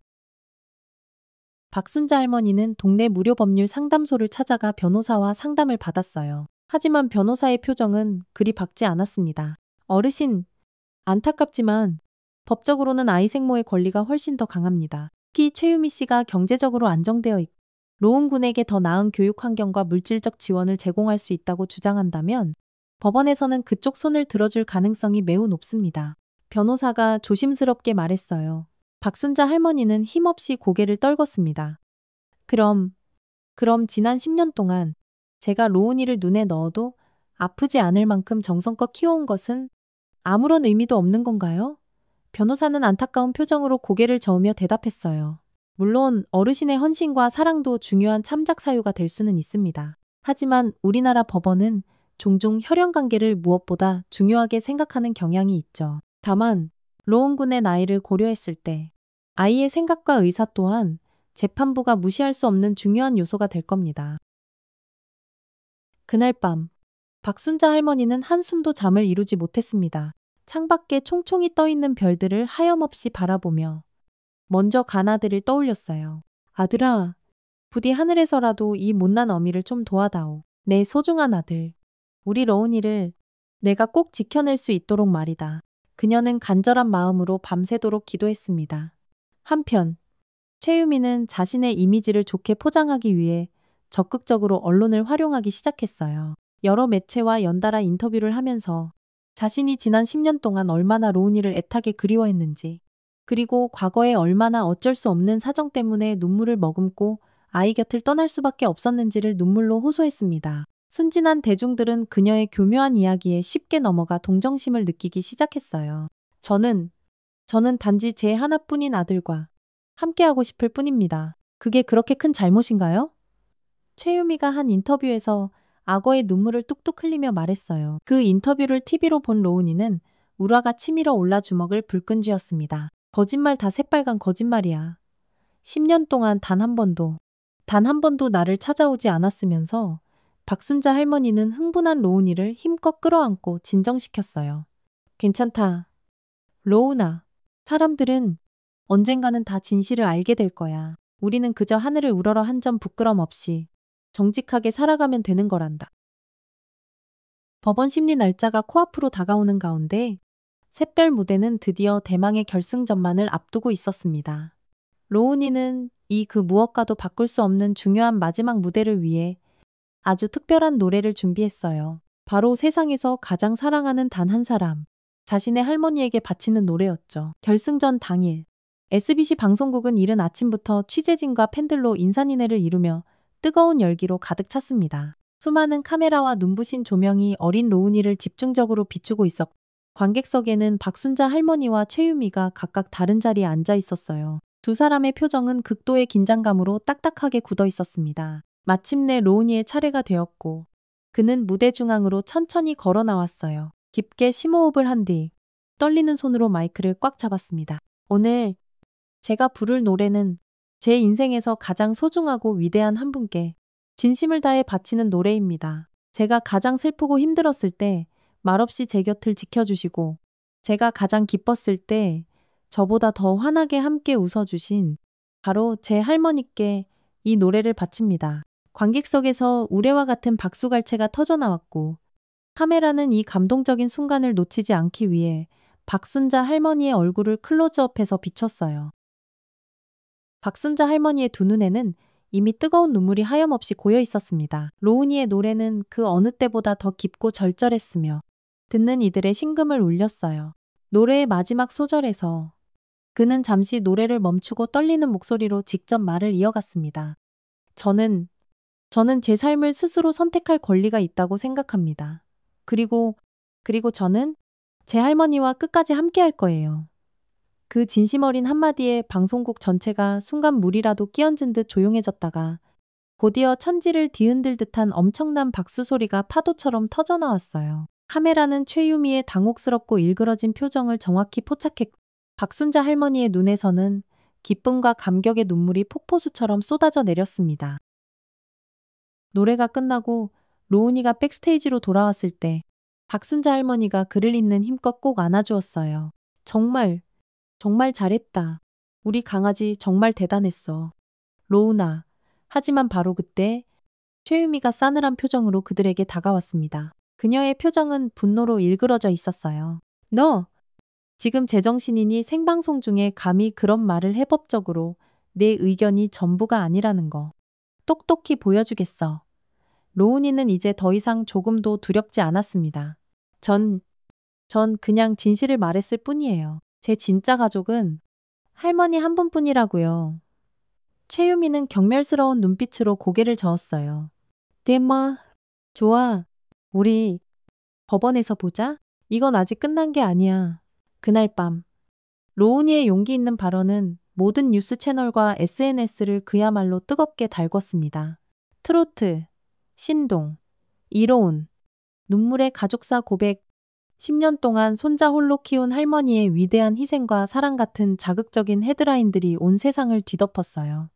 박순자 할머니는 동네 무료 법률 상담소를 찾아가 변호사와 상담을 받았어요. 하지만 변호사의 표정은 그리 밝지 않았습니다. 어르신, 안타깝지만 법적으로는 아이 생모의 권리가 훨씬 더 강합니다. 특히 최유미 씨가 경제적으로 안정되어 있고 로운 군에게 더 나은 교육 환경과 물질적 지원을 제공할 수 있다고 주장한다면 법원에서는 그쪽 손을 들어줄 가능성이 매우 높습니다. 변호사가 조심스럽게 말했어요. 박순자 할머니는 힘없이 고개를 떨궜습니다. 그럼 지난 10년 동안 제가 로운이를 눈에 넣어도 아프지 않을 만큼 정성껏 키워온 것은 아무런 의미도 없는 건가요? 변호사는 안타까운 표정으로 고개를 저으며 대답했어요. 물론 어르신의 헌신과 사랑도 중요한 참작 사유가 될 수는 있습니다. 하지만 우리나라 법원은 종종 혈연 관계를 무엇보다 중요하게 생각하는 경향이 있죠. 다만 로운 군의 나이를 고려했을 때 아이의 생각과 의사 또한 재판부가 무시할 수 없는 중요한 요소가 될 겁니다. 그날 밤 박순자 할머니는 한숨도 잠을 이루지 못했습니다. 창밖에 총총히 떠있는 별들을 하염없이 바라보며 먼저 가나들을 떠올렸어요. 아들아, 부디 하늘에서라도 이 못난 어미를 좀 도와다오. 내 소중한 아들. 우리 로운이를 내가 꼭 지켜낼 수 있도록 말이다. 그녀는 간절한 마음으로 밤새도록 기도했습니다. 한편 최유미는 자신의 이미지를 좋게 포장하기 위해 적극적으로 언론을 활용하기 시작했어요. 여러 매체와 연달아 인터뷰를 하면서 자신이 지난 10년 동안 얼마나 로운이를 애타게 그리워했는지, 그리고 과거에 얼마나 어쩔 수 없는 사정 때문에 눈물을 머금고 아이 곁을 떠날 수밖에 없었는지를 눈물로 호소했습니다. 순진한 대중들은 그녀의 교묘한 이야기에 쉽게 넘어가 동정심을 느끼기 시작했어요. 저는 단지 제 하나뿐인 아들과 함께하고 싶을 뿐입니다. 그게 그렇게 큰 잘못인가요? 최유미가 한 인터뷰에서 악어의 눈물을 뚝뚝 흘리며 말했어요. 그 인터뷰를 TV로 본 로운이는 울화가 치밀어 올라 주먹을 불끈 쥐었습니다. 거짓말 다 새빨간 거짓말이야. 10년 동안 단 한 번도 나를 찾아오지 않았으면서 박순자 할머니는 흥분한 로운이를 힘껏 끌어안고 진정시켰어요. 괜찮다. 로운아, 사람들은 언젠가는 다 진실을 알게 될 거야. 우리는 그저 하늘을 우러러 한 점 부끄럼 없이 정직하게 살아가면 되는 거란다. 법원 심리 날짜가 코앞으로 다가오는 가운데 샛별 무대는 드디어 대망의 결승전만을 앞두고 있었습니다. 로운이는 그 무엇과도 바꿀 수 없는 중요한 마지막 무대를 위해 아주 특별한 노래를 준비했어요. 바로 세상에서 가장 사랑하는 단 한 사람, 자신의 할머니에게 바치는 노래였죠. 결승전 당일, SBC 방송국은 이른 아침부터 취재진과 팬들로 인산인해를 이루며 뜨거운 열기로 가득 찼습니다. 수많은 카메라와 눈부신 조명이 어린 로운이를 집중적으로 비추고 있었고 관객석에는 박순자 할머니와 최유미가 각각 다른 자리에 앉아 있었어요. 두 사람의 표정은 극도의 긴장감으로 딱딱하게 굳어 있었습니다. 마침내 로운이의 차례가 되었고 그는 무대 중앙으로 천천히 걸어 나왔어요. 깊게 심호흡을 한 뒤 떨리는 손으로 마이크를 꽉 잡았습니다. 오늘 제가 부를 노래는 제 인생에서 가장 소중하고 위대한 한 분께 진심을 다해 바치는 노래입니다. 제가 가장 슬프고 힘들었을 때 말없이 제 곁을 지켜주시고 제가 가장 기뻤을 때 저보다 더 환하게 함께 웃어주신 바로 제 할머니께 이 노래를 바칩니다. 관객석에서 우레와 같은 박수갈채가 터져나왔고 카메라는 이 감동적인 순간을 놓치지 않기 위해 박순자 할머니의 얼굴을 클로즈업해서 비췄어요. 박순자 할머니의 두 눈에는 이미 뜨거운 눈물이 하염없이 고여 있었습니다. 로운이의 노래는 그 어느 때보다 더 깊고 절절했으며 듣는 이들의 심금을 울렸어요. 노래의 마지막 소절에서 그는 잠시 노래를 멈추고 떨리는 목소리로 직접 말을 이어갔습니다. 저는 제 삶을 스스로 선택할 권리가 있다고 생각합니다. 그리고 저는 제 할머니와 끝까지 함께 할 거예요. 그 진심 어린 한마디에 방송국 전체가 순간 물이라도 끼얹은 듯 조용해졌다가 곧이어 천지를 뒤흔들 듯한 엄청난 박수 소리가 파도처럼 터져나왔어요. 카메라는 최유미의 당혹스럽고 일그러진 표정을 정확히 포착했고 박순자 할머니의 눈에서는 기쁨과 감격의 눈물이 폭포수처럼 쏟아져 내렸습니다. 노래가 끝나고 로운이가 백스테이지로 돌아왔을 때 박순자 할머니가 그를 있는 힘껏 꼭 안아주었어요. 정말 잘했다. 우리 강아지 정말 대단했어. 로운아. 하지만 바로 그때 최유미가 싸늘한 표정으로 그들에게 다가왔습니다. 그녀의 표정은 분노로 일그러져 있었어요. 너 지금 제정신이니 생방송 중에 감히 그런 말을 해법적으로 내 의견이 전부가 아니라는 거. 똑똑히 보여주겠어. 로운이는 이제 더 이상 조금도 두렵지 않았습니다. 전 그냥 진실을 말했을 뿐이에요. 제 진짜 가족은 할머니 한 분뿐이라고요. 최유미는 경멸스러운 눈빛으로 고개를 저었어요. 대마, 좋아. 우리 법원에서 보자. 이건 아직 끝난 게 아니야. 그날 밤 로운이의 용기 있는 발언은 모든 뉴스 채널과 SNS를 그야말로 뜨겁게 달궜습니다. 트로트, 신동, 이로운, 눈물의 가족사 고백, 10년 동안 손자 홀로 키운 할머니의 위대한 희생과 사랑 같은 자극적인 헤드라인들이 온 세상을 뒤덮었어요.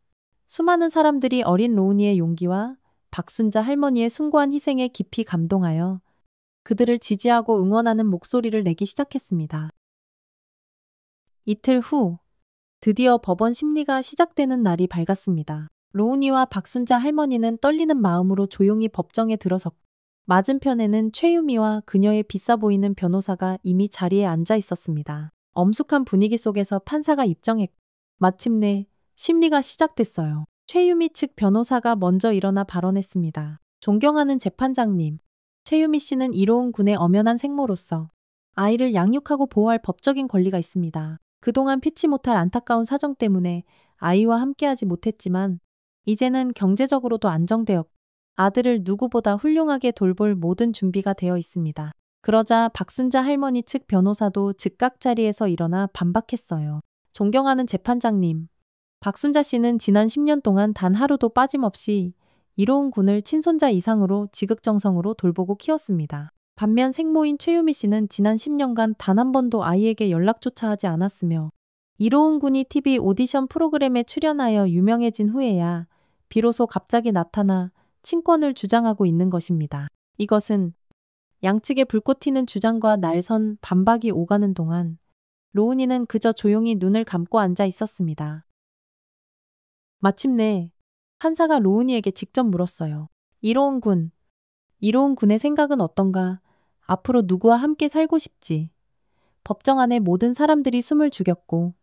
수많은 사람들이 어린 로운이의 용기와 박순자 할머니의 숭고한 희생에 깊이 감동하여 그들을 지지하고 응원하는 목소리를 내기 시작했습니다. 이틀 후 드디어 법원 심리가 시작되는 날이 밝았습니다. 로운이와 박순자 할머니는 떨리는 마음으로 조용히 법정에 들어섰고 맞은편에는 최유미와 그녀의 비싸 보이는 변호사가 이미 자리에 앉아 있었습니다. 엄숙한 분위기 속에서 판사가 입정했고 마침내 심리가 시작됐어요. 최유미 측 변호사가 먼저 일어나 발언했습니다. 존경하는 재판장님, 최유미 씨는 이로운 군의 엄연한 생모로서 아이를 양육하고 보호할 법적인 권리가 있습니다. 그동안 피치 못할 안타까운 사정 때문에 아이와 함께하지 못했지만 이제는 경제적으로도 안정되었고 아들을 누구보다 훌륭하게 돌볼 모든 준비가 되어 있습니다. 그러자 박순자 할머니 측 변호사도 즉각 자리에서 일어나 반박했어요. 존경하는 재판장님, 박순자 씨는 지난 10년 동안 단 하루도 빠짐없이 이로운 군을 친손자 이상으로 지극정성으로 돌보고 키웠습니다. 반면 생모인 최유미 씨는 지난 10년간 단 한 번도 아이에게 연락조차 하지 않았으며 이로운 군이 TV 오디션 프로그램에 출연하여 유명해진 후에야 비로소 갑자기 나타나 친권을 주장하고 있는 것입니다. 이것은 양측의 불꽃 튀는 주장과 날선 반박이 오가는 동안 로운이는 그저 조용히 눈을 감고 앉아 있었습니다. 마침내 판사가 로운이에게 직접 물었어요. 이로운 군의 생각은 어떤가? 앞으로 누구와 함께 살고 싶지? 법정 안에 모든 사람들이 숨을 죽였고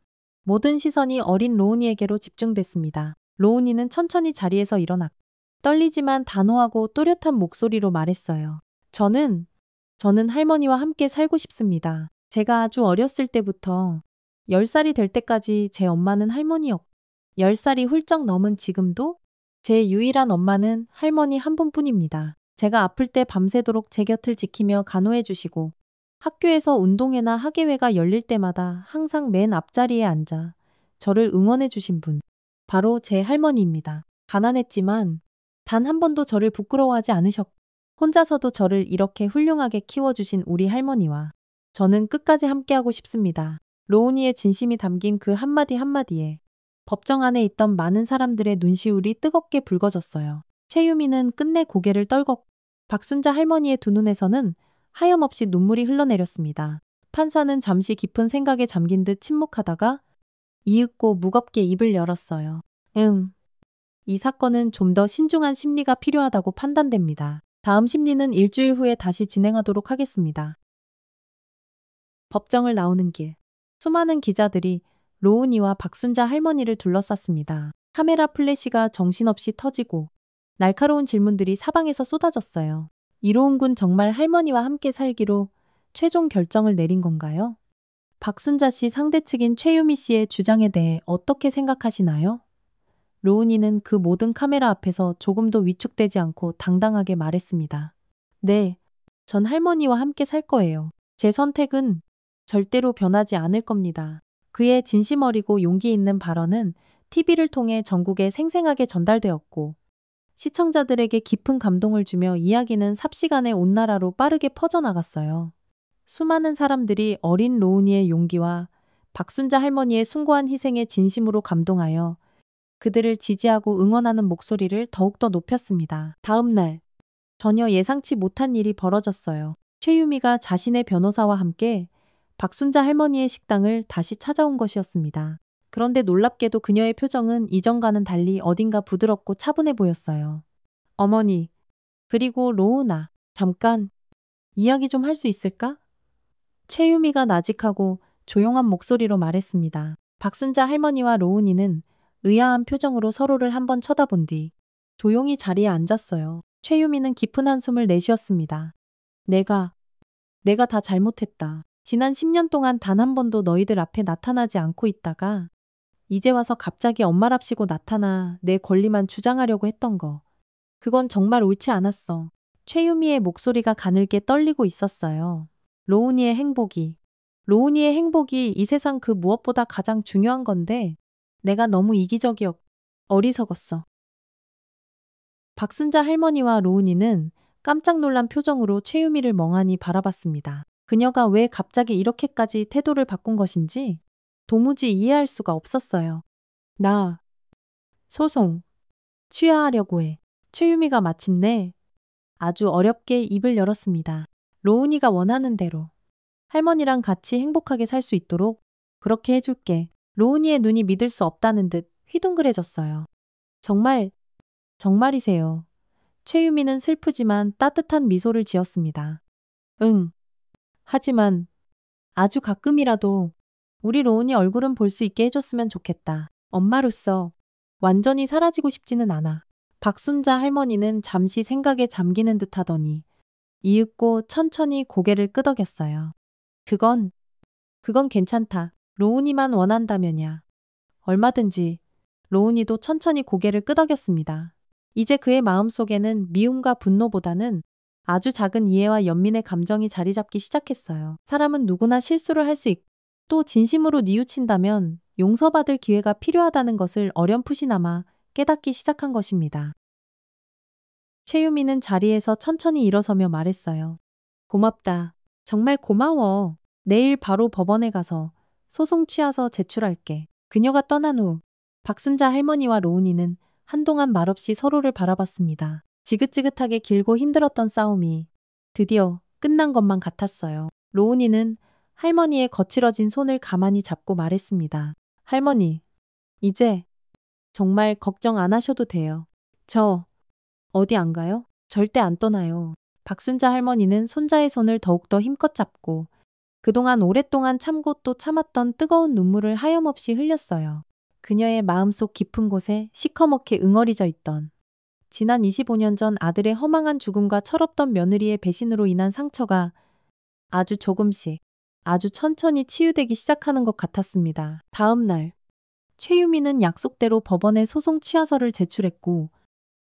모든 시선이 어린 로운이에게로 집중됐습니다. 로운이는 천천히 자리에서 일어났고 떨리지만 단호하고 또렷한 목소리로 말했어요. 저는 할머니와 함께 살고 싶습니다. 제가 아주 어렸을 때부터 10살이 될 때까지 제 엄마는 할머니였고 10살이 훌쩍 넘은 지금도 제 유일한 엄마는 할머니 한 분뿐입니다. 제가 아플 때 밤새도록 제 곁을 지키며 간호해 주시고 학교에서 운동회나 학예회가 열릴 때마다 항상 맨 앞자리에 앉아 저를 응원해 주신 분. 바로 제 할머니입니다. 가난했지만 단 한 번도 저를 부끄러워하지 않으셨고 혼자서도 저를 이렇게 훌륭하게 키워주신 우리 할머니와 저는 끝까지 함께하고 싶습니다. 로운이의 진심이 담긴 그 한마디 한마디에 법정 안에 있던 많은 사람들의 눈시울이 뜨겁게 붉어졌어요. 최유미는 끝내 고개를 떨궜고 박순자 할머니의 두 눈에서는 하염없이 눈물이 흘러내렸습니다. 판사는 잠시 깊은 생각에 잠긴 듯 침묵하다가 이윽고 무겁게 입을 열었어요. 이 사건은 좀 더 신중한 심리가 필요하다고 판단됩니다. 다음 심리는 일주일 후에 다시 진행하도록 하겠습니다. 법정을 나오는 길. 수많은 기자들이 로운이와 박순자 할머니를 둘러쌌습니다. 카메라 플래시가 정신없이 터지고 날카로운 질문들이 사방에서 쏟아졌어요. 이로운 군 정말 할머니와 함께 살기로 최종 결정을 내린 건가요? 박순자 씨 상대 측인 최유미 씨의 주장에 대해 어떻게 생각하시나요? 로운이는 그 모든 카메라 앞에서 조금도 위축되지 않고 당당하게 말했습니다. 네, 전 할머니와 함께 살 거예요. 제 선택은 절대로 변하지 않을 겁니다. 그의 진심 어리고 용기 있는 발언은 TV를 통해 전국에 생생하게 전달되었고 시청자들에게 깊은 감동을 주며 이야기는 삽시간에 온 나라로 빠르게 퍼져나갔어요. 수많은 사람들이 어린 로운이의 용기와 박순자 할머니의 숭고한 희생에 진심으로 감동하여 그들을 지지하고 응원하는 목소리를 더욱더 높였습니다. 다음 날, 전혀 예상치 못한 일이 벌어졌어요. 최유미가 자신의 변호사와 함께 박순자 할머니의 식당을 다시 찾아온 것이었습니다. 그런데 놀랍게도 그녀의 표정은 이전과는 달리 어딘가 부드럽고 차분해 보였어요. 어머니, 그리고 로운아, 잠깐 이야기 좀 할 수 있을까? 최유미가 나직하고 조용한 목소리로 말했습니다. 박순자 할머니와 로운이는 의아한 표정으로 서로를 한번 쳐다본 뒤 조용히 자리에 앉았어요. 최유미는 깊은 한숨을 내쉬었습니다. 내가 다 잘못했다. 지난 10년 동안 단 한 번도 너희들 앞에 나타나지 않고 있다가 이제 와서 갑자기 엄마랍시고 나타나 내 권리만 주장하려고 했던 거. 그건 정말 옳지 않았어. 최유미의 목소리가 가늘게 떨리고 있었어요. 로운이의 행복이 이 세상 그 무엇보다 가장 중요한 건데 내가 너무 이기적이었고 어리석었어. 박순자 할머니와 로운이는 깜짝 놀란 표정으로 최유미를 멍하니 바라봤습니다. 그녀가 왜 갑자기 이렇게까지 태도를 바꾼 것인지 도무지 이해할 수가 없었어요. 나 소송 취하하려고 해. 최유미가 마침내 아주 어렵게 입을 열었습니다. 로운이가 원하는 대로 할머니랑 같이 행복하게 살 수 있도록 그렇게 해줄게. 로운이의 눈이 믿을 수 없다는 듯 휘둥그레졌어요. 정말이세요. 최유미는 슬프지만 따뜻한 미소를 지었습니다. 응. 하지만 아주 가끔이라도 우리 로운이 얼굴은 볼 수 있게 해줬으면 좋겠다. 엄마로서 완전히 사라지고 싶지는 않아. 박순자 할머니는 잠시 생각에 잠기는 듯 하더니 이윽고 천천히 고개를 끄덕였어요. 그건 괜찮다. 로운이만 원한다면야. 얼마든지. 로운이도 천천히 고개를 끄덕였습니다. 이제 그의 마음속에는 미움과 분노보다는 아주 작은 이해와 연민의 감정이 자리 잡기 시작했어요. 사람은 누구나 실수를 할 수 있고 또 진심으로 뉘우친다면 용서받을 기회가 필요하다는 것을 어렴풋이나마 깨닫기 시작한 것입니다. 최유미는 자리에서 천천히 일어서며 말했어요. 고맙다. 정말 고마워. 내일 바로 법원에 가서 소송 취하서 제출할게. 그녀가 떠난 후 박순자 할머니와 로운이는 한동안 말없이 서로를 바라봤습니다. 지긋지긋하게 길고 힘들었던 싸움이 드디어 끝난 것만 같았어요. 로운이는 할머니의 거칠어진 손을 가만히 잡고 말했습니다. 할머니, 이제 정말 걱정 안 하셔도 돼요. 저 어디 안 가요? 절대 안 떠나요. 박순자 할머니는 손자의 손을 더욱더 힘껏 잡고 그동안 오랫동안 참고 또 참았던 뜨거운 눈물을 하염없이 흘렸어요. 그녀의 마음속 깊은 곳에 시커멓게 응어리져 있던 지난 25년 전 아들의 허망한 죽음과 철없던 며느리의 배신으로 인한 상처가 아주 조금씩, 아주 천천히 치유되기 시작하는 것 같았습니다. 다음 날, 최유미는 약속대로 법원에 소송 취하서를 제출했고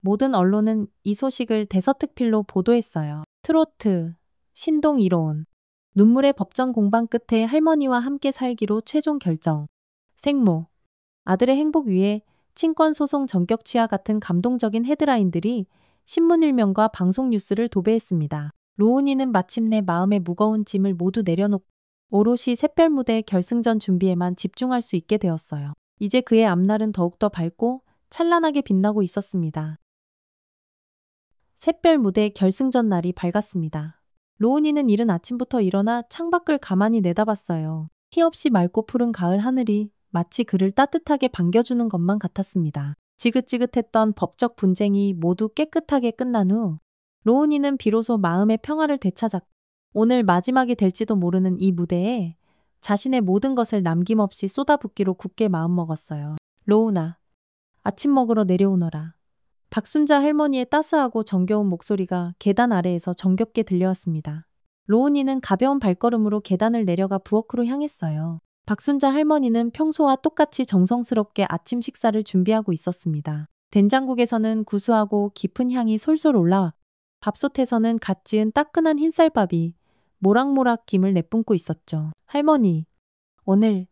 모든 언론은 이 소식을 대서특필로 보도했어요. 트로트, 신동 이로운, 눈물의 법정 공방 끝에 할머니와 함께 살기로 최종 결정. 생모, 아들의 행복 위에 친권 소송 전격 취하 같은 감동적인 헤드라인들이 신문 일면과 방송 뉴스를 도배했습니다. 로운이는 마침내 마음의 무거운 짐을 모두 내려놓고 오롯이 샛별 무대 결승전 준비에만 집중할 수 있게 되었어요. 이제 그의 앞날은 더욱더 밝고 찬란하게 빛나고 있었습니다. 샛별 무대 결승전 날이 밝았습니다. 로운이는 이른 아침부터 일어나 창밖을 가만히 내다봤어요. 티 없이 맑고 푸른 가을 하늘이 마치 그를 따뜻하게 반겨주는 것만 같았습니다. 지긋지긋했던 법적 분쟁이 모두 깨끗하게 끝난 후 로운이는 비로소 마음의 평화를 되찾았고 오늘 마지막이 될지도 모르는 이 무대에 자신의 모든 것을 남김없이 쏟아붓기로 굳게 마음먹었어요. 로운아, 아침 먹으러 내려오너라. 박순자 할머니의 따스하고 정겨운 목소리가 계단 아래에서 정겹게 들려왔습니다. 로운이는 가벼운 발걸음으로 계단을 내려가 부엌으로 향했어요. 박순자 할머니는 평소와 똑같이 정성스럽게 아침 식사를 준비하고 있었습니다. 된장국에서는 구수하고 깊은 향이 솔솔 올라와 밥솥에서는 갓 지은 따끈한 흰쌀밥이 모락모락 김을 내뿜고 있었죠. 할머니, 오늘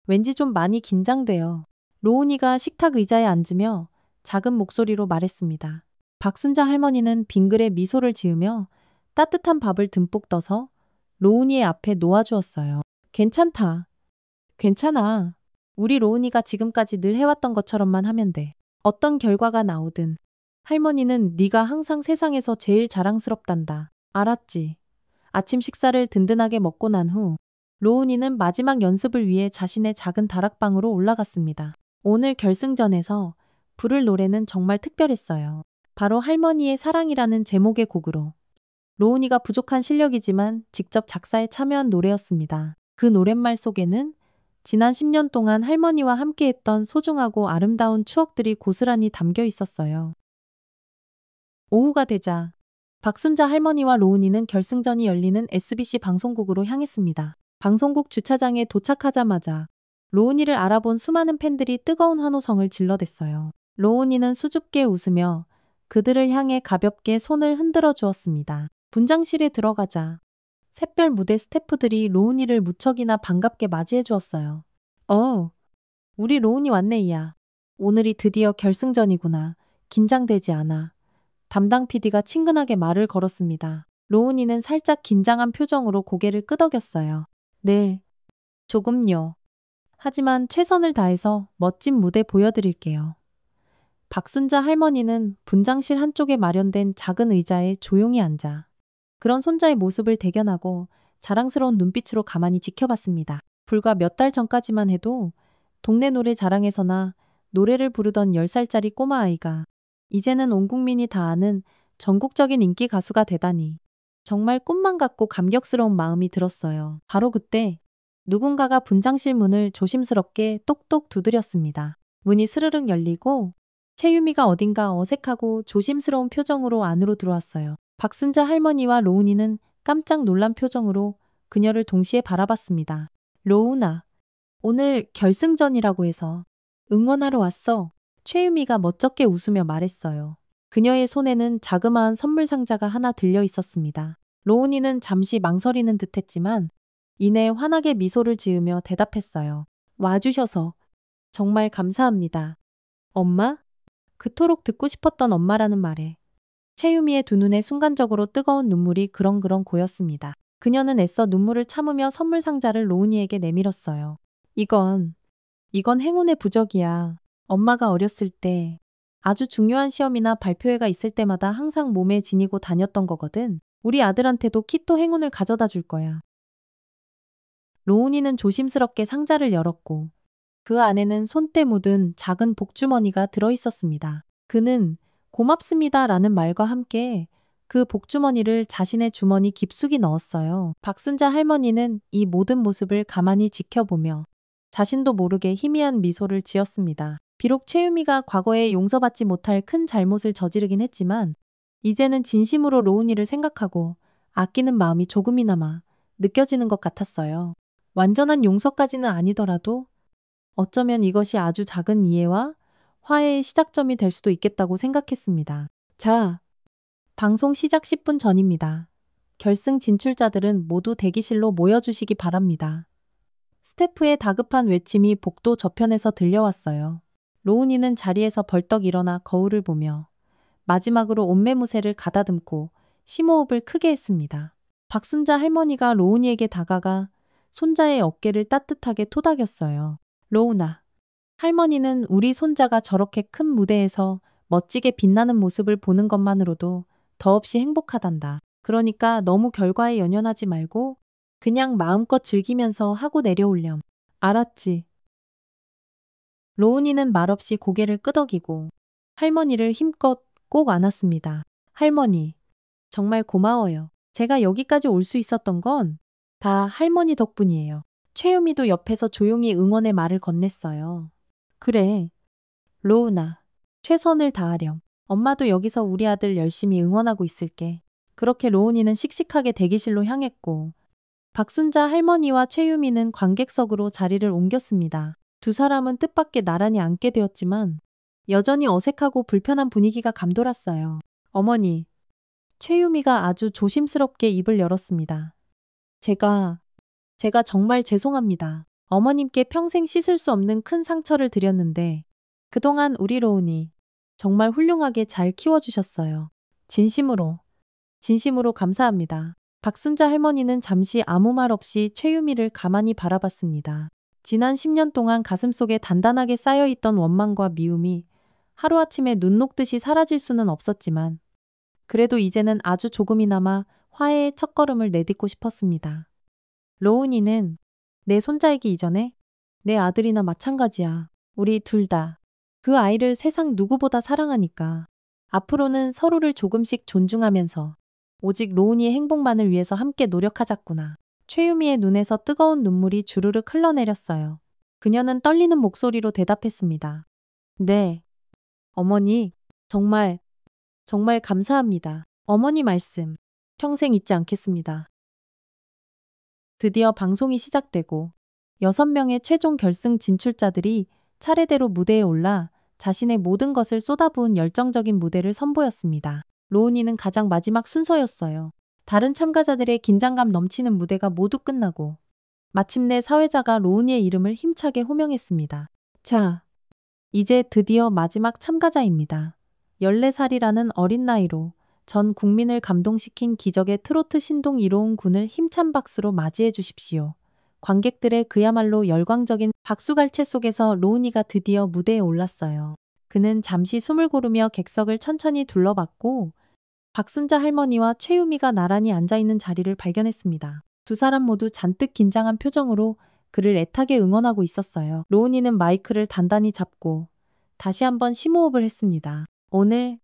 왠지 좀 많이 긴장돼요. 로운이가 식탁 의자에 앉으며 작은 목소리로 말했습니다. 박순자 할머니는 빙그레 미소를 지으며 따뜻한 밥을 듬뿍 떠서 로운이의 앞에 놓아주었어요. 괜찮다. 괜찮아. 우리 로운이가 지금까지 늘 해왔던 것처럼만 하면 돼. 어떤 결과가 나오든. 할머니는 네가 항상 세상에서 제일 자랑스럽단다. 알았지? 아침 식사를 든든하게 먹고 난 후 로운이는 마지막 연습을 위해 자신의 작은 다락방으로 올라갔습니다. 오늘 결승전에서 부를 노래는 정말 특별했어요. 바로 할머니의 사랑이라는 제목의 곡으로. 로운이가 부족한 실력이지만 직접 작사에 참여한 노래였습니다. 그 노랫말 속에는 지난 10년 동안 할머니와 함께했던 소중하고 아름다운 추억들이 고스란히 담겨 있었어요. 오후가 되자 박순자 할머니와 로운이는 결승전이 열리는 SBC 방송국으로 향했습니다. 방송국 주차장에 도착하자마자 로운이를 알아본 수많은 팬들이 뜨거운 환호성을 질러댔어요. 로운이는 수줍게 웃으며 그들을 향해 가볍게 손을 흔들어 주었습니다. 분장실에 들어가자 샛별 무대 스태프들이 로운이를 무척이나 반갑게 맞이해 주었어요. 우리 로운이 왔네 이야. 오늘이 드디어 결승전이구나. 긴장되지 않아. 담당 PD가 친근하게 말을 걸었습니다. 로운이는 살짝 긴장한 표정으로 고개를 끄덕였어요. 네, 조금요. 하지만 최선을 다해서 멋진 무대 보여드릴게요. 박순자 할머니는 분장실 한쪽에 마련된 작은 의자에 조용히 앉아 그런 손자의 모습을 대견하고 자랑스러운 눈빛으로 가만히 지켜봤습니다. 불과 몇 달 전까지만 해도 동네 노래 자랑에서나 노래를 부르던 10살짜리 꼬마아이가 이제는 온 국민이 다 아는 전국적인 인기 가수가 되다니 정말 꿈만 같고 감격스러운 마음이 들었어요. 바로 그때 누군가가 분장실 문을 조심스럽게 똑똑 두드렸습니다. 문이 스르륵 열리고 채유미가 어딘가 어색하고 조심스러운 표정으로 안으로 들어왔어요. 박순자 할머니와 로운이는 깜짝 놀란 표정으로 그녀를 동시에 바라봤습니다. 로운아, 오늘 결승전이라고 해서 응원하러 왔어. 최유미가 멋쩍게 웃으며 말했어요. 그녀의 손에는 자그마한 선물 상자가 하나 들려 있었습니다. 로운이는 잠시 망설이는 듯했지만 이내 환하게 미소를 지으며 대답했어요. 와주셔서 정말 감사합니다. 엄마? 그토록 듣고 싶었던 엄마라는 말에 채유미의 두 눈에 순간적으로 뜨거운 눈물이 그렁그렁 고였습니다. 그녀는 애써 눈물을 참으며 선물 상자를 로운이에게 내밀었어요. 이건 행운의 부적이야. 엄마가 어렸을 때 아주 중요한 시험이나 발표회가 있을 때마다 항상 몸에 지니고 다녔던 거거든. 우리 아들한테도 키토 행운을 가져다 줄 거야. 로운이는 조심스럽게 상자를 열었고 그 안에는 손때 묻은 작은 복주머니가 들어있었습니다. 그는 고맙습니다 라는 말과 함께 그 복주머니를 자신의 주머니 깊숙이 넣었어요. 박순자 할머니는 이 모든 모습을 가만히 지켜보며 자신도 모르게 희미한 미소를 지었습니다. 비록 채유미가 과거에 용서받지 못할 큰 잘못을 저지르긴 했지만 이제는 진심으로 로운이를 생각하고 아끼는 마음이 조금이나마 느껴지는 것 같았어요. 완전한 용서까지는 아니더라도 어쩌면 이것이 아주 작은 이해와 화해의 시작점이 될 수도 있겠다고 생각했습니다. 자, 방송 시작 10분 전입니다. 결승 진출자들은 모두 대기실로 모여주시기 바랍니다. 스태프의 다급한 외침이 복도 저편에서 들려왔어요. 로운이는 자리에서 벌떡 일어나 거울을 보며 마지막으로 옷매무새를 가다듬고 심호흡을 크게 했습니다. 박순자 할머니가 로운이에게 다가가 손자의 어깨를 따뜻하게 토닥였어요. 로운아, 할머니는 우리 손자가 저렇게 큰 무대에서 멋지게 빛나는 모습을 보는 것만으로도 더없이 행복하단다. 그러니까 너무 결과에 연연하지 말고 그냥 마음껏 즐기면서 하고 내려올렴. 알았지? 로운이는 말없이 고개를 끄덕이고 할머니를 힘껏 꼭 안았습니다. 할머니, 정말 고마워요. 제가 여기까지 올 수 있었던 건 다 할머니 덕분이에요. 최유미도 옆에서 조용히 응원의 말을 건넸어요. 그래, 로운아, 최선을 다하렴. 엄마도 여기서 우리 아들 열심히 응원하고 있을게. 그렇게 로운이는 씩씩하게 대기실로 향했고 박순자 할머니와 최유미는 관객석으로 자리를 옮겼습니다. 두 사람은 뜻밖의 나란히 앉게 되었지만 여전히 어색하고 불편한 분위기가 감돌았어요. 어머니, 최유미가 아주 조심스럽게 입을 열었습니다. 제가 정말 죄송합니다. 어머님께 평생 씻을 수 없는 큰 상처를 드렸는데 그동안 우리 로운이 정말 훌륭하게 잘 키워주셨어요. 진심으로 감사합니다. 박순자 할머니는 잠시 아무 말 없이 최유미를 가만히 바라봤습니다. 지난 10년 동안 가슴속에 단단하게 쌓여있던 원망과 미움이 하루아침에 눈 녹듯이 사라질 수는 없었지만 그래도 이제는 아주 조금이나마 화해의 첫걸음을 내딛고 싶었습니다. 로운이는 내 손자이기 이전에 내 아들이나 마찬가지야. 우리 둘 다 그 아이를 세상 누구보다 사랑하니까 앞으로는 서로를 조금씩 존중하면서 오직 로운이의 행복만을 위해서 함께 노력하자꾸나. 최유미의 눈에서 뜨거운 눈물이 주르륵 흘러내렸어요. 그녀는 떨리는 목소리로 대답했습니다. 네, 어머니, 정말 감사합니다. 어머니 말씀 평생 잊지 않겠습니다. 드디어 방송이 시작되고 6명의 최종 결승 진출자들이 차례대로 무대에 올라 자신의 모든 것을 쏟아부은 열정적인 무대를 선보였습니다. 로운이는 가장 마지막 순서였어요. 다른 참가자들의 긴장감 넘치는 무대가 모두 끝나고 마침내 사회자가 로운이의 이름을 힘차게 호명했습니다. 자, 이제 드디어 마지막 참가자입니다. 14살이라는 어린 나이로 전 국민을 감동시킨 기적의 트로트 신동 이로운 군을 힘찬 박수로 맞이해 주십시오. 관객들의 그야말로 열광적인 박수갈채 속에서 로운이가 드디어 무대에 올랐어요. 그는 잠시 숨을 고르며 객석을 천천히 둘러봤고 박순자 할머니와 최유미가 나란히 앉아있는 자리를 발견했습니다. 두 사람 모두 잔뜩 긴장한 표정으로 그를 애타게 응원하고 있었어요. 로운이는 마이크를 단단히 잡고 다시 한번 심호흡을 했습니다. 오늘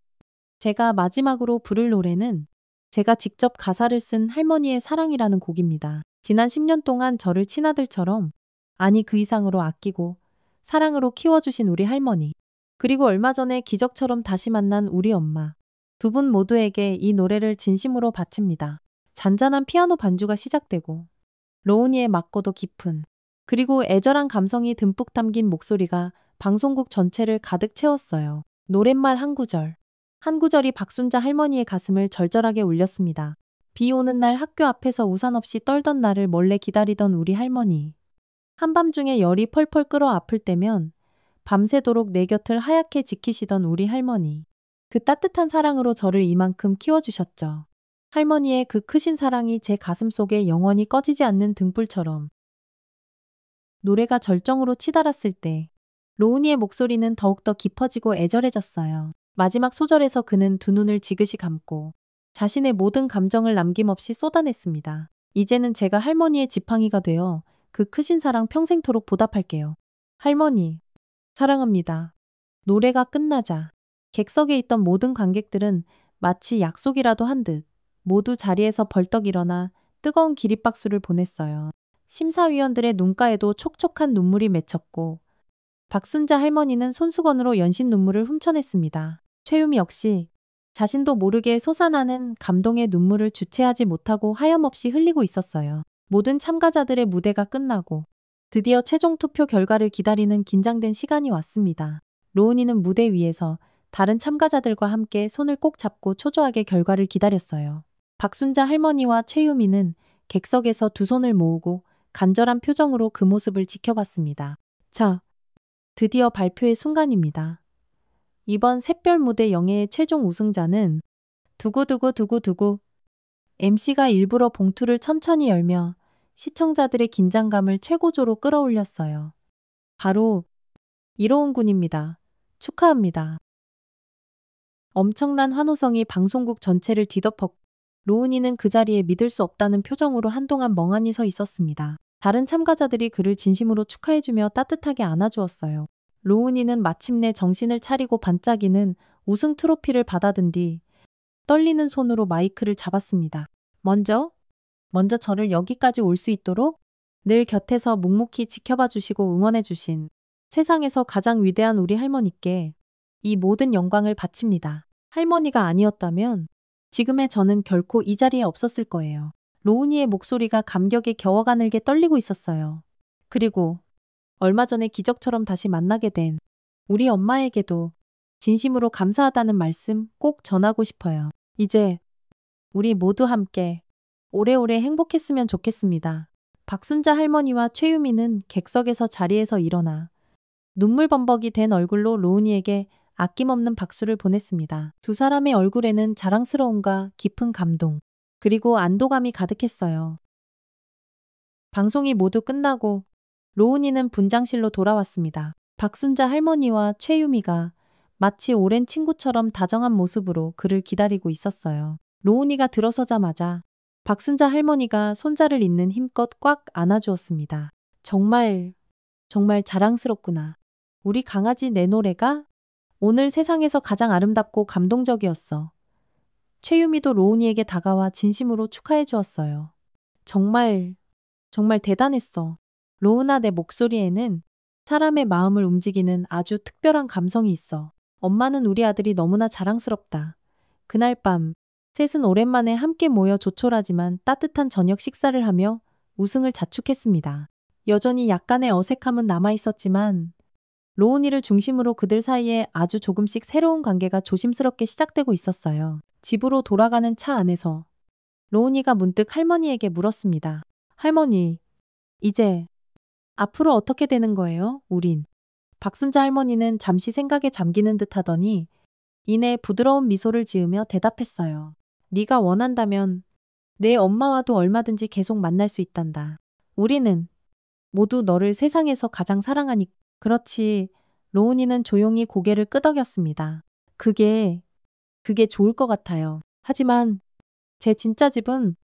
제가 마지막으로 부를 노래는 제가 직접 가사를 쓴 할머니의 사랑이라는 곡입니다. 지난 10년 동안 저를 친아들처럼, 아니 그 이상으로 아끼고 사랑으로 키워주신 우리 할머니, 그리고 얼마 전에 기적처럼 다시 만난 우리 엄마, 두 분 모두에게 이 노래를 진심으로 바칩니다. 잔잔한 피아노 반주가 시작되고 로운이의 맑고도 깊은 그리고 애절한 감성이 듬뿍 담긴 목소리가 방송국 전체를 가득 채웠어요. 노랫말 한 구절이 박순자 할머니의 가슴을 절절하게 울렸습니다. 비 오는 날 학교 앞에서 우산 없이 떨던 나를 몰래 기다리던 우리 할머니. 한밤중에 열이 펄펄 끓어 아플 때면 밤새도록 내 곁을 하얗게 지키시던 우리 할머니. 그 따뜻한 사랑으로 저를 이만큼 키워주셨죠. 할머니의 그 크신 사랑이 제 가슴 속에 영원히 꺼지지 않는 등불처럼. 노래가 절정으로 치달았을 때 로운이의 목소리는 더욱더 깊어지고 애절해졌어요. 마지막 소절에서 그는 두 눈을 지그시 감고 자신의 모든 감정을 남김없이 쏟아냈습니다. 이제는 제가 할머니의 지팡이가 되어 그 크신 사랑 평생토록 보답할게요. 할머니, 사랑합니다. 노래가 끝나자 객석에 있던 모든 관객들은 마치 약속이라도 한 듯 모두 자리에서 벌떡 일어나 뜨거운 기립박수를 보냈어요. 심사위원들의 눈가에도 촉촉한 눈물이 맺혔고 박순자 할머니는 손수건으로 연신 눈물을 훔쳐냈습니다. 최유미 역시 자신도 모르게 솟아나는 감동의 눈물을 주체하지 못하고 하염없이 흘리고 있었어요. 모든 참가자들의 무대가 끝나고 드디어 최종 투표 결과를 기다리는 긴장된 시간이 왔습니다. 로운이는 무대 위에서 다른 참가자들과 함께 손을 꼭 잡고 초조하게 결과를 기다렸어요. 박순자 할머니와 최유미는 객석에서 두 손을 모으고 간절한 표정으로 그 모습을 지켜봤습니다. 자, 드디어 발표의 순간입니다. 이번 샛별 무대 영예의 최종 우승자는 두구두구두구두구. MC가 일부러 봉투를 천천히 열며 시청자들의 긴장감을 최고조로 끌어올렸어요. 바로 이로운 군입니다. 축하합니다. 엄청난 환호성이 방송국 전체를 뒤덮었고 로운이는 그 자리에 믿을 수 없다는 표정으로 한동안 멍하니 서 있었습니다. 다른 참가자들이 그를 진심으로 축하해주며 따뜻하게 안아주었어요. 로운이는 마침내 정신을 차리고 반짝이는 우승 트로피를 받아든 뒤 떨리는 손으로 마이크를 잡았습니다. 먼저 저를 여기까지 올 수 있도록 늘 곁에서 묵묵히 지켜봐 주시고 응원해 주신 세상에서 가장 위대한 우리 할머니께 이 모든 영광을 바칩니다. 할머니가 아니었다면 지금의 저는 결코 이 자리에 없었을 거예요. 로운이의 목소리가 감격에 겨워 가늘게 떨리고 있었어요. 그리고 얼마 전에 기적처럼 다시 만나게 된 우리 엄마에게도 진심으로 감사하다는 말씀 꼭 전하고 싶어요. 이제 우리 모두 함께 오래오래 행복했으면 좋겠습니다. 박순자 할머니와 최유미는 객석에서 자리에서 일어나 눈물 범벅이 된 얼굴로 로운이에게 아낌없는 박수를 보냈습니다. 두 사람의 얼굴에는 자랑스러움과 깊은 감동, 그리고 안도감이 가득했어요. 방송이 모두 끝나고 로운이는 분장실로 돌아왔습니다. 박순자 할머니와 최유미가 마치 오랜 친구처럼 다정한 모습으로 그를 기다리고 있었어요. 로운이가 들어서자마자 박순자 할머니가 손자를 있는 힘껏 꽉 안아주었습니다. 정말 자랑스럽구나. 우리 강아지 내 노래가 오늘 세상에서 가장 아름답고 감동적이었어. 최유미도 로운이에게 다가와 진심으로 축하해 주었어요. 정말 대단했어. 로운아, 내 목소리에는 사람의 마음을 움직이는 아주 특별한 감성이 있어. 엄마는 우리 아들이 너무나 자랑스럽다. 그날 밤 셋은 오랜만에 함께 모여 조촐하지만 따뜻한 저녁 식사를 하며 우승을 자축했습니다. 여전히 약간의 어색함은 남아있었지만 로운이를 중심으로 그들 사이에 아주 조금씩 새로운 관계가 조심스럽게 시작되고 있었어요. 집으로 돌아가는 차 안에서 로운이가 문득 할머니에게 물었습니다. 할머니, 이제 앞으로 어떻게 되는 거예요, 우린? 박순자 할머니는 잠시 생각에 잠기는 듯 하더니 이내 부드러운 미소를 지으며 대답했어요. 네가 원한다면 내 엄마와도 얼마든지 계속 만날 수 있단다. 우리는 모두 너를 세상에서 가장 사랑하니. 그렇지. 로운이는 조용히 고개를 끄덕였습니다. 그게 좋을 것 같아요. 하지만 제 진짜 집은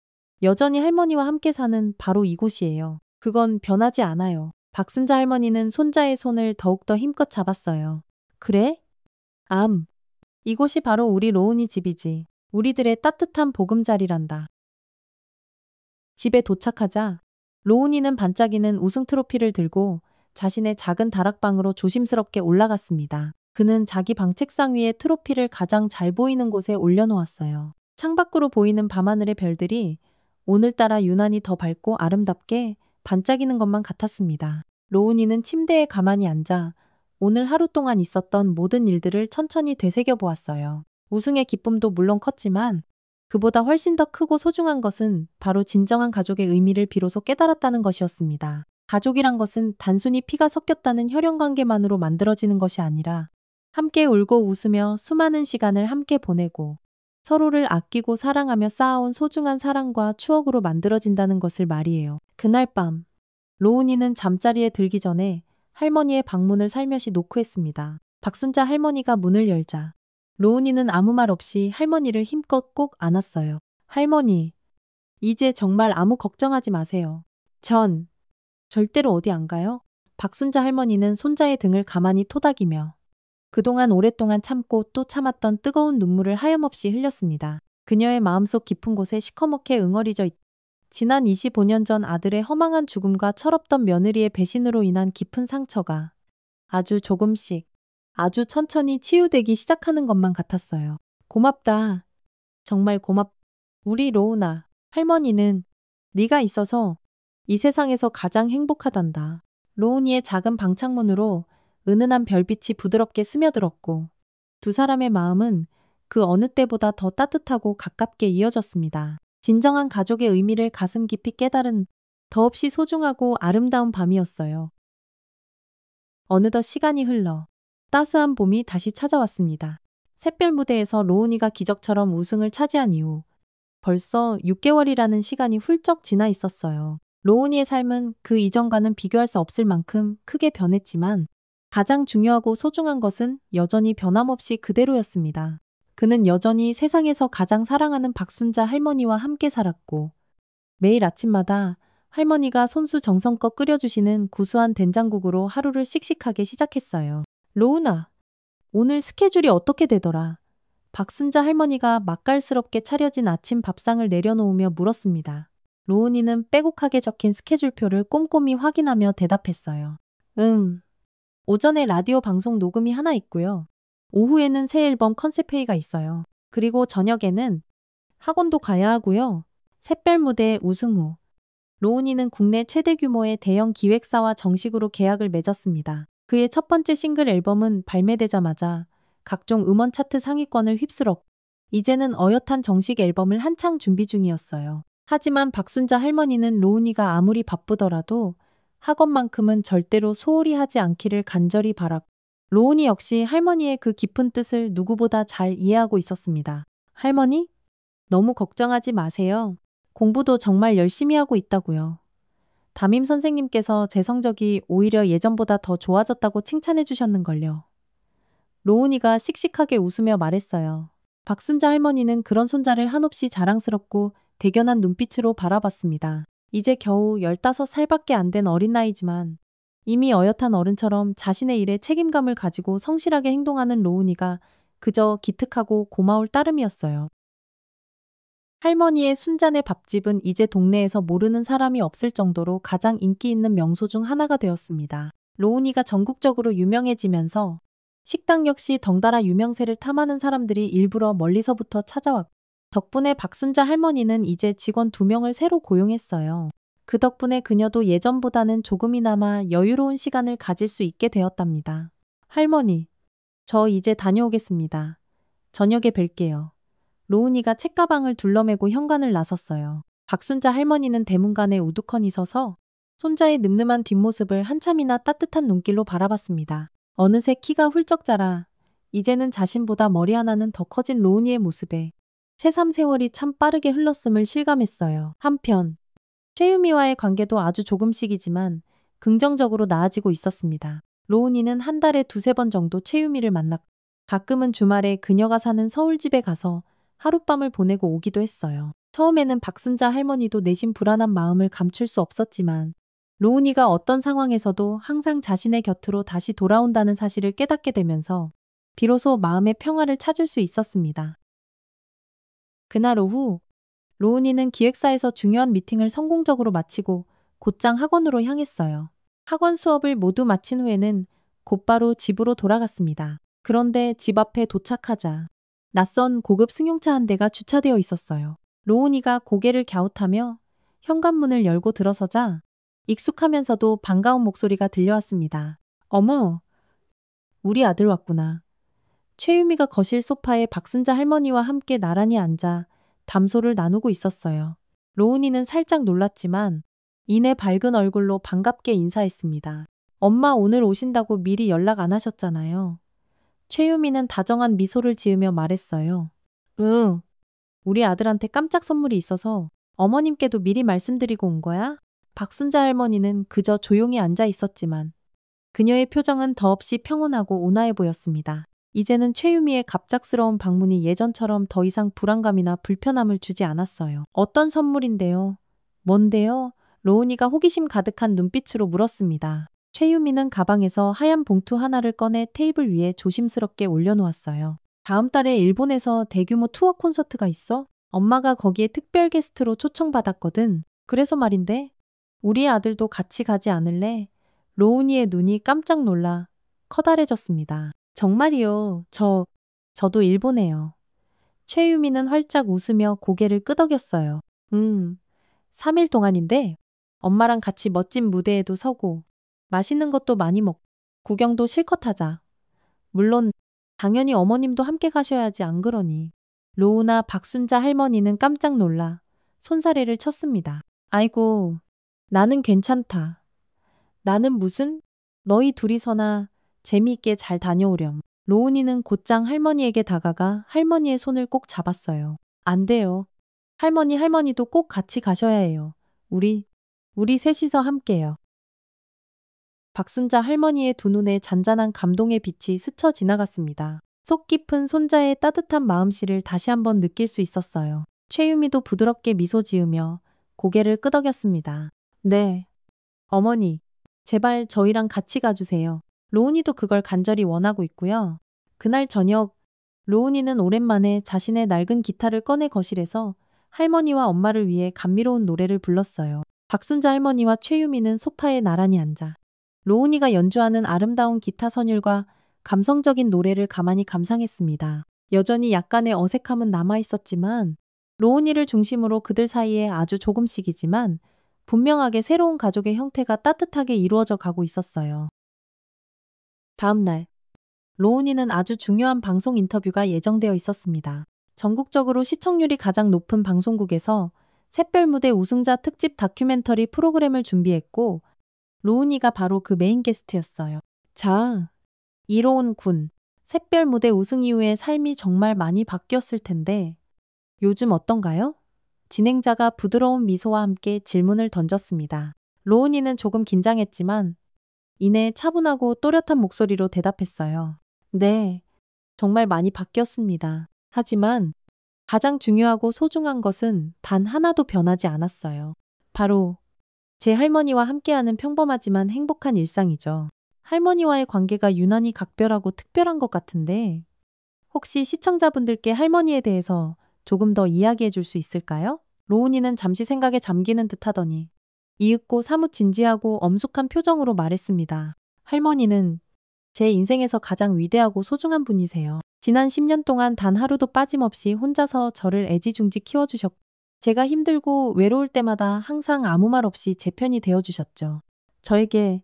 여전히 할머니와 함께 사는 바로 이곳이에요. 그건 변하지 않아요. 박순자 할머니는 손자의 손을 더욱더 힘껏 잡았어요. 그래? 이곳이 바로 우리 로운이 집이지. 우리들의 따뜻한 보금자리란다. 집에 도착하자 로운이는 반짝이는 우승 트로피를 들고 자신의 작은 다락방으로 조심스럽게 올라갔습니다. 그는 자기 방 책상 위에 트로피를 가장 잘 보이는 곳에 올려놓았어요. 창밖으로 보이는 밤하늘의 별들이 오늘따라 유난히 더 밝고 아름답게 반짝이는 것만 같았습니다. 로운이는 침대에 가만히 앉아 오늘 하루 동안 있었던 모든 일들을 천천히 되새겨 보았어요. 우승의 기쁨도 물론 컸지만 그보다 훨씬 더 크고 소중한 것은 바로 진정한 가족의 의미를 비로소 깨달았다는 것이었습니다. 가족이란 것은 단순히 피가 섞였다는 혈연관계만으로 만들어지는 것이 아니라 함께 울고 웃으며 수많은 시간을 함께 보내고 서로를 아끼고 사랑하며 쌓아온 소중한 사랑과 추억으로 만들어진다는 것을 말이에요. 그날 밤 로운이는 잠자리에 들기 전에 할머니의 방문을 살며시 노크했습니다. 박순자 할머니가 문을 열자 로운이는 아무 말 없이 할머니를 힘껏 꼭 안았어요. 할머니, 이제 정말 아무 걱정하지 마세요. 전 절대로 어디 안 가요? 박순자 할머니는 손자의 등을 가만히 토닥이며 그동안 오랫동안 참고 또 참았던 뜨거운 눈물을 하염없이 흘렸습니다. 그녀의 마음속 깊은 곳에 시커멓게 응어리져 있. 지난 25년 전 아들의 허망한 죽음과 철없던 며느리의 배신으로 인한 깊은 상처가 아주 조금씩 아주 천천히 치유되기 시작하는 것만 같았어요. 고맙다. 정말 우리 로운아, 할머니는 네가 있어서 이 세상에서 가장 행복하단다. 로운이의 작은 방창문으로 은은한 별빛이 부드럽게 스며들었고 두 사람의 마음은 그 어느 때보다 더 따뜻하고 가깝게 이어졌습니다. 진정한 가족의 의미를 가슴 깊이 깨달은 더없이 소중하고 아름다운 밤이었어요. 어느덧 시간이 흘러 따스한 봄이 다시 찾아왔습니다. 샛별 무대에서 로운이가 기적처럼 우승을 차지한 이후 벌써 6개월이라는 시간이 훌쩍 지나 있었어요. 로운이의 삶은 그 이전과는 비교할 수 없을 만큼 크게 변했지만 가장 중요하고 소중한 것은 여전히 변함없이 그대로였습니다. 그는 여전히 세상에서 가장 사랑하는 박순자 할머니와 함께 살았고 매일 아침마다 할머니가 손수 정성껏 끓여주시는 구수한 된장국으로 하루를 씩씩하게 시작했어요. 로운아, 오늘 스케줄이 어떻게 되더라? 박순자 할머니가 맛깔스럽게 차려진 아침 밥상을 내려놓으며 물었습니다. 로운이는 빼곡하게 적힌 스케줄표를 꼼꼼히 확인하며 대답했어요. 오전에 라디오 방송 녹음이 하나 있고요. 오후에는 새 앨범 컨셉 회의가 있어요. 그리고 저녁에는 학원도 가야 하고요. 샛별 무대 우승 후 로운이는 국내 최대 규모의 대형 기획사와 정식으로 계약을 맺었습니다. 그의 첫 번째 싱글 앨범은 발매되자마자 각종 음원 차트 상위권을 휩쓸었고 이제는 어엿한 정식 앨범을 한창 준비 중이었어요. 하지만 박순자 할머니는 로운이가 아무리 바쁘더라도 학원만큼은 절대로 소홀히 하지 않기를 간절히 바랐고 로운이 역시 할머니의 그 깊은 뜻을 누구보다 잘 이해하고 있었습니다. 할머니? 너무 걱정하지 마세요. 공부도 정말 열심히 하고 있다고요. 담임 선생님께서 제 성적이 오히려 예전보다 더 좋아졌다고 칭찬해 주셨는걸요. 로운이가 씩씩하게 웃으며 말했어요. 박순자 할머니는 그런 손자를 한없이 자랑스럽고 대견한 눈빛으로 바라봤습니다. 이제 겨우 15살밖에 안 된 어린 나이지만 이미 어엿한 어른처럼 자신의 일에 책임감을 가지고 성실하게 행동하는 로운이가 그저 기특하고 고마울 따름이었어요. 할머니의 순잔의 밥집은 이제 동네에서 모르는 사람이 없을 정도로 가장 인기 있는 명소 중 하나가 되었습니다. 로운이가 전국적으로 유명해지면서 식당 역시 덩달아 유명세를 탐하는 사람들이 일부러 멀리서부터 찾아왔고 덕분에 박순자 할머니는 이제 직원 2명을 새로 고용했어요. 그 덕분에 그녀도 예전보다는 조금이나마 여유로운 시간을 가질 수 있게 되었답니다. 할머니, 저 이제 다녀오겠습니다. 저녁에 뵐게요. 로운이가 책가방을 둘러매고 현관을 나섰어요. 박순자 할머니는 대문간에 우두커니 서서 손자의 늠름한 뒷모습을 한참이나 따뜻한 눈길로 바라봤습니다. 어느새 키가 훌쩍 자라 이제는 자신보다 머리 하나는 더 커진 로운이의 모습에 새삼 세월이 참 빠르게 흘렀음을 실감했어요. 한편 최유미와의 관계도 아주 조금씩이지만 긍정적으로 나아지고 있었습니다. 로운이는 한 달에 2~3번 정도 최유미를 만났고 가끔은 주말에 그녀가 사는 서울집에 가서 하룻밤을 보내고 오기도 했어요. 처음에는 박순자 할머니도 내심 불안한 마음을 감출 수 없었지만 로운이가 어떤 상황에서도 항상 자신의 곁으로 다시 돌아온다는 사실을 깨닫게 되면서 비로소 마음의 평화를 찾을 수 있었습니다. 그날 오후 로운이는 기획사에서 중요한 미팅을 성공적으로 마치고 곧장 학원으로 향했어요. 학원 수업을 모두 마친 후에는 곧바로 집으로 돌아갔습니다. 그런데 집 앞에 도착하자 낯선 고급 승용차 한 대가 주차되어 있었어요. 로운이가 고개를 갸웃하며 현관문을 열고 들어서자 익숙하면서도 반가운 목소리가 들려왔습니다. 어머, 우리 아들 왔구나. 최유미가 거실 소파에 박순자 할머니와 함께 나란히 앉아 담소를 나누고 있었어요. 로운이는 살짝 놀랐지만 이내 밝은 얼굴로 반갑게 인사했습니다. 엄마 오늘 오신다고 미리 연락 안 하셨잖아요. 최유미는 다정한 미소를 지으며 말했어요. 응, 우리 아들한테 깜짝 선물이 있어서 어머님께도 미리 말씀드리고 온 거야? 박순자 할머니는 그저 조용히 앉아 있었지만 그녀의 표정은 더없이 평온하고 온화해 보였습니다. 이제는 최유미의 갑작스러운 방문이 예전처럼 더 이상 불안감이나 불편함을 주지 않았어요. 어떤 선물인데요? 뭔데요? 로운이가 호기심 가득한 눈빛으로 물었습니다. 최유미는 가방에서 하얀 봉투 하나를 꺼내 테이블 위에 조심스럽게 올려놓았어요. 다음 달에 일본에서 대규모 투어 콘서트가 있어? 엄마가 거기에 특별 게스트로 초청받았거든. 그래서 말인데 우리 아들도 같이 가지 않을래? 로운이의 눈이 깜짝 놀라 커다래졌습니다. 정말이요. 저도 일본에요. 최유미는 활짝 웃으며 고개를 끄덕였어요. 3일 동안인데 엄마랑 같이 멋진 무대에도 서고 맛있는 것도 많이 먹고 구경도 실컷 하자. 물론 당연히 어머님도 함께 가셔야지 안 그러니. 로우나 박순자 할머니는 깜짝 놀라 손사래를 쳤습니다. 아이고, 나는 괜찮다. 나는 무슨? 너희 둘이서나 재미있게 잘 다녀오렴. 로운이는 곧장 할머니에게 다가가 할머니의 손을 꼭 잡았어요. 안 돼요. 할머니도 꼭 같이 가셔야 해요. 우리 셋이서 함께요. 박순자 할머니의 두 눈에 잔잔한 감동의 빛이 스쳐 지나갔습니다. 속 깊은 손자의 따뜻한 마음씨를 다시 한번 느낄 수 있었어요. 최유미도 부드럽게 미소 지으며 고개를 끄덕였습니다. 네. 어머니, 제발 저희랑 같이 가주세요. 로운이도 그걸 간절히 원하고 있고요. 그날 저녁, 로운이는 오랜만에 자신의 낡은 기타를 꺼내 거실에서 할머니와 엄마를 위해 감미로운 노래를 불렀어요. 박순자 할머니와 최유미는 소파에 나란히 앉아 로운이가 연주하는 아름다운 기타 선율과 감성적인 노래를 가만히 감상했습니다. 여전히 약간의 어색함은 남아 있었지만 로운이를 중심으로 그들 사이에 아주 조금씩이지만 분명하게 새로운 가족의 형태가 따뜻하게 이루어져 가고 있었어요. 다음 날, 로운이는 아주 중요한 방송 인터뷰가 예정되어 있었습니다. 전국적으로 시청률이 가장 높은 방송국에서 샛별무대 우승자 특집 다큐멘터리 프로그램을 준비했고 로운이가 바로 그 메인 게스트였어요. 자, 이로운 군, 샛별무대 우승 이후의 삶이 정말 많이 바뀌었을 텐데 요즘 어떤가요? 진행자가 부드러운 미소와 함께 질문을 던졌습니다. 로운이는 조금 긴장했지만 이내 차분하고 또렷한 목소리로 대답했어요. 네, 정말 많이 바뀌었습니다. 하지만 가장 중요하고 소중한 것은 단 하나도 변하지 않았어요. 바로 제 할머니와 함께하는 평범하지만 행복한 일상이죠. 할머니와의 관계가 유난히 각별하고 특별한 것 같은데 혹시 시청자분들께 할머니에 대해서 조금 더 이야기해 줄 수 있을까요? 로운이는 잠시 생각에 잠기는 듯 하더니 이윽고 사뭇 진지하고 엄숙한 표정으로 말했습니다. 할머니는 제 인생에서 가장 위대하고 소중한 분이세요. 지난 10년 동안 단 하루도 빠짐없이 혼자서 저를 애지중지 키워주셨고 제가 힘들고 외로울 때마다 항상 아무 말 없이 제 편이 되어주셨죠. 저에게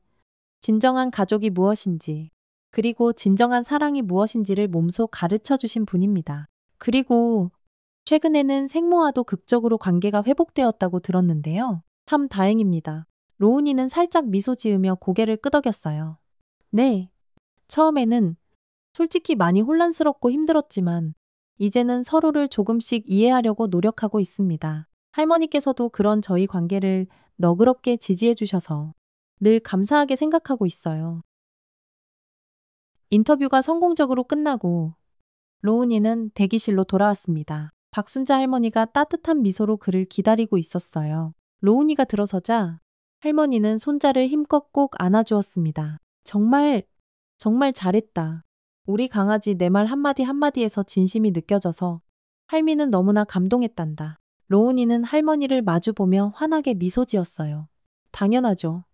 진정한 가족이 무엇인지 그리고 진정한 사랑이 무엇인지를 몸소 가르쳐 주신 분입니다. 그리고 최근에는 생모와도 극적으로 관계가 회복되었다고 들었는데요. 참 다행입니다. 로운이는 살짝 미소 지으며 고개를 끄덕였어요. 네. 처음에는 솔직히 많이 혼란스럽고 힘들었지만 이제는 서로를 조금씩 이해하려고 노력하고 있습니다. 할머니께서도 그런 저희 관계를 너그럽게 지지해 주셔서 늘 감사하게 생각하고 있어요. 인터뷰가 성공적으로 끝나고 로운이는 대기실로 돌아왔습니다. 박순자 할머니가 따뜻한 미소로 그를 기다리고 있었어요. 로운이가 들어서자 할머니는 손자를 힘껏 꼭 안아주었습니다. 정말 잘했다. 우리 강아지 내 말 한마디 한마디에서 진심이 느껴져서 할미는 너무나 감동했단다. 로운이는 할머니를 마주보며 환하게 미소 지었어요. 당연하죠.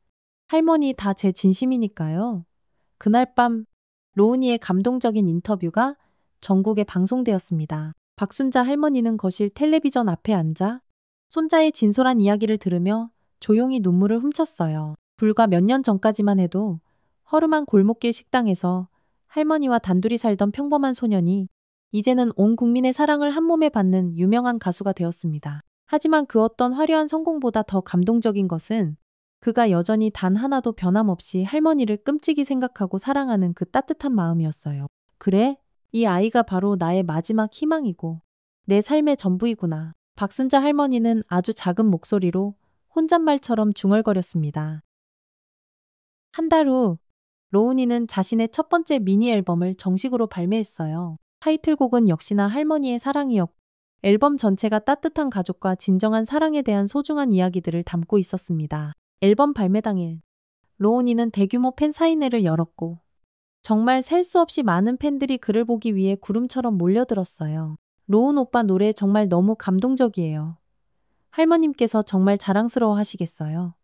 할머니 다 제 진심이니까요. 그날 밤 로운이의 감동적인 인터뷰가 전국에 방송되었습니다. 박순자 할머니는 거실 텔레비전 앞에 앉아 손자의 진솔한 이야기를 들으며 조용히 눈물을 훔쳤어요. 불과 몇 년 전까지만 해도 허름한 골목길 식당에서 할머니와 단둘이 살던 평범한 소년이 이제는 온 국민의 사랑을 한 몸에 받는 유명한 가수가 되었습니다. 하지만 그 어떤 화려한 성공보다 더 감동적인 것은 그가 여전히 단 하나도 변함없이 할머니를 끔찍이 생각하고 사랑하는 그 따뜻한 마음이었어요. 그래? 이 아이가 바로 나의 마지막 희망이고 내 삶의 전부이구나. 박순자 할머니는 아주 작은 목소리로 혼잣말처럼 중얼거렸습니다. 한 달 후 로운이는 자신의 첫 번째 미니 앨범을 정식으로 발매했어요. 타이틀곡은 역시나 할머니의 사랑이었고 앨범 전체가 따뜻한 가족과 진정한 사랑에 대한 소중한 이야기들을 담고 있었습니다. 앨범 발매 당일 로운이는 대규모 팬 사인회를 열었고 정말 셀 수 없이 많은 팬들이 그를 보기 위해 구름처럼 몰려들었어요. 로운 오빠 노래 정말 너무 감동적이에요. 할머님께서 정말 자랑스러워 하시겠어요.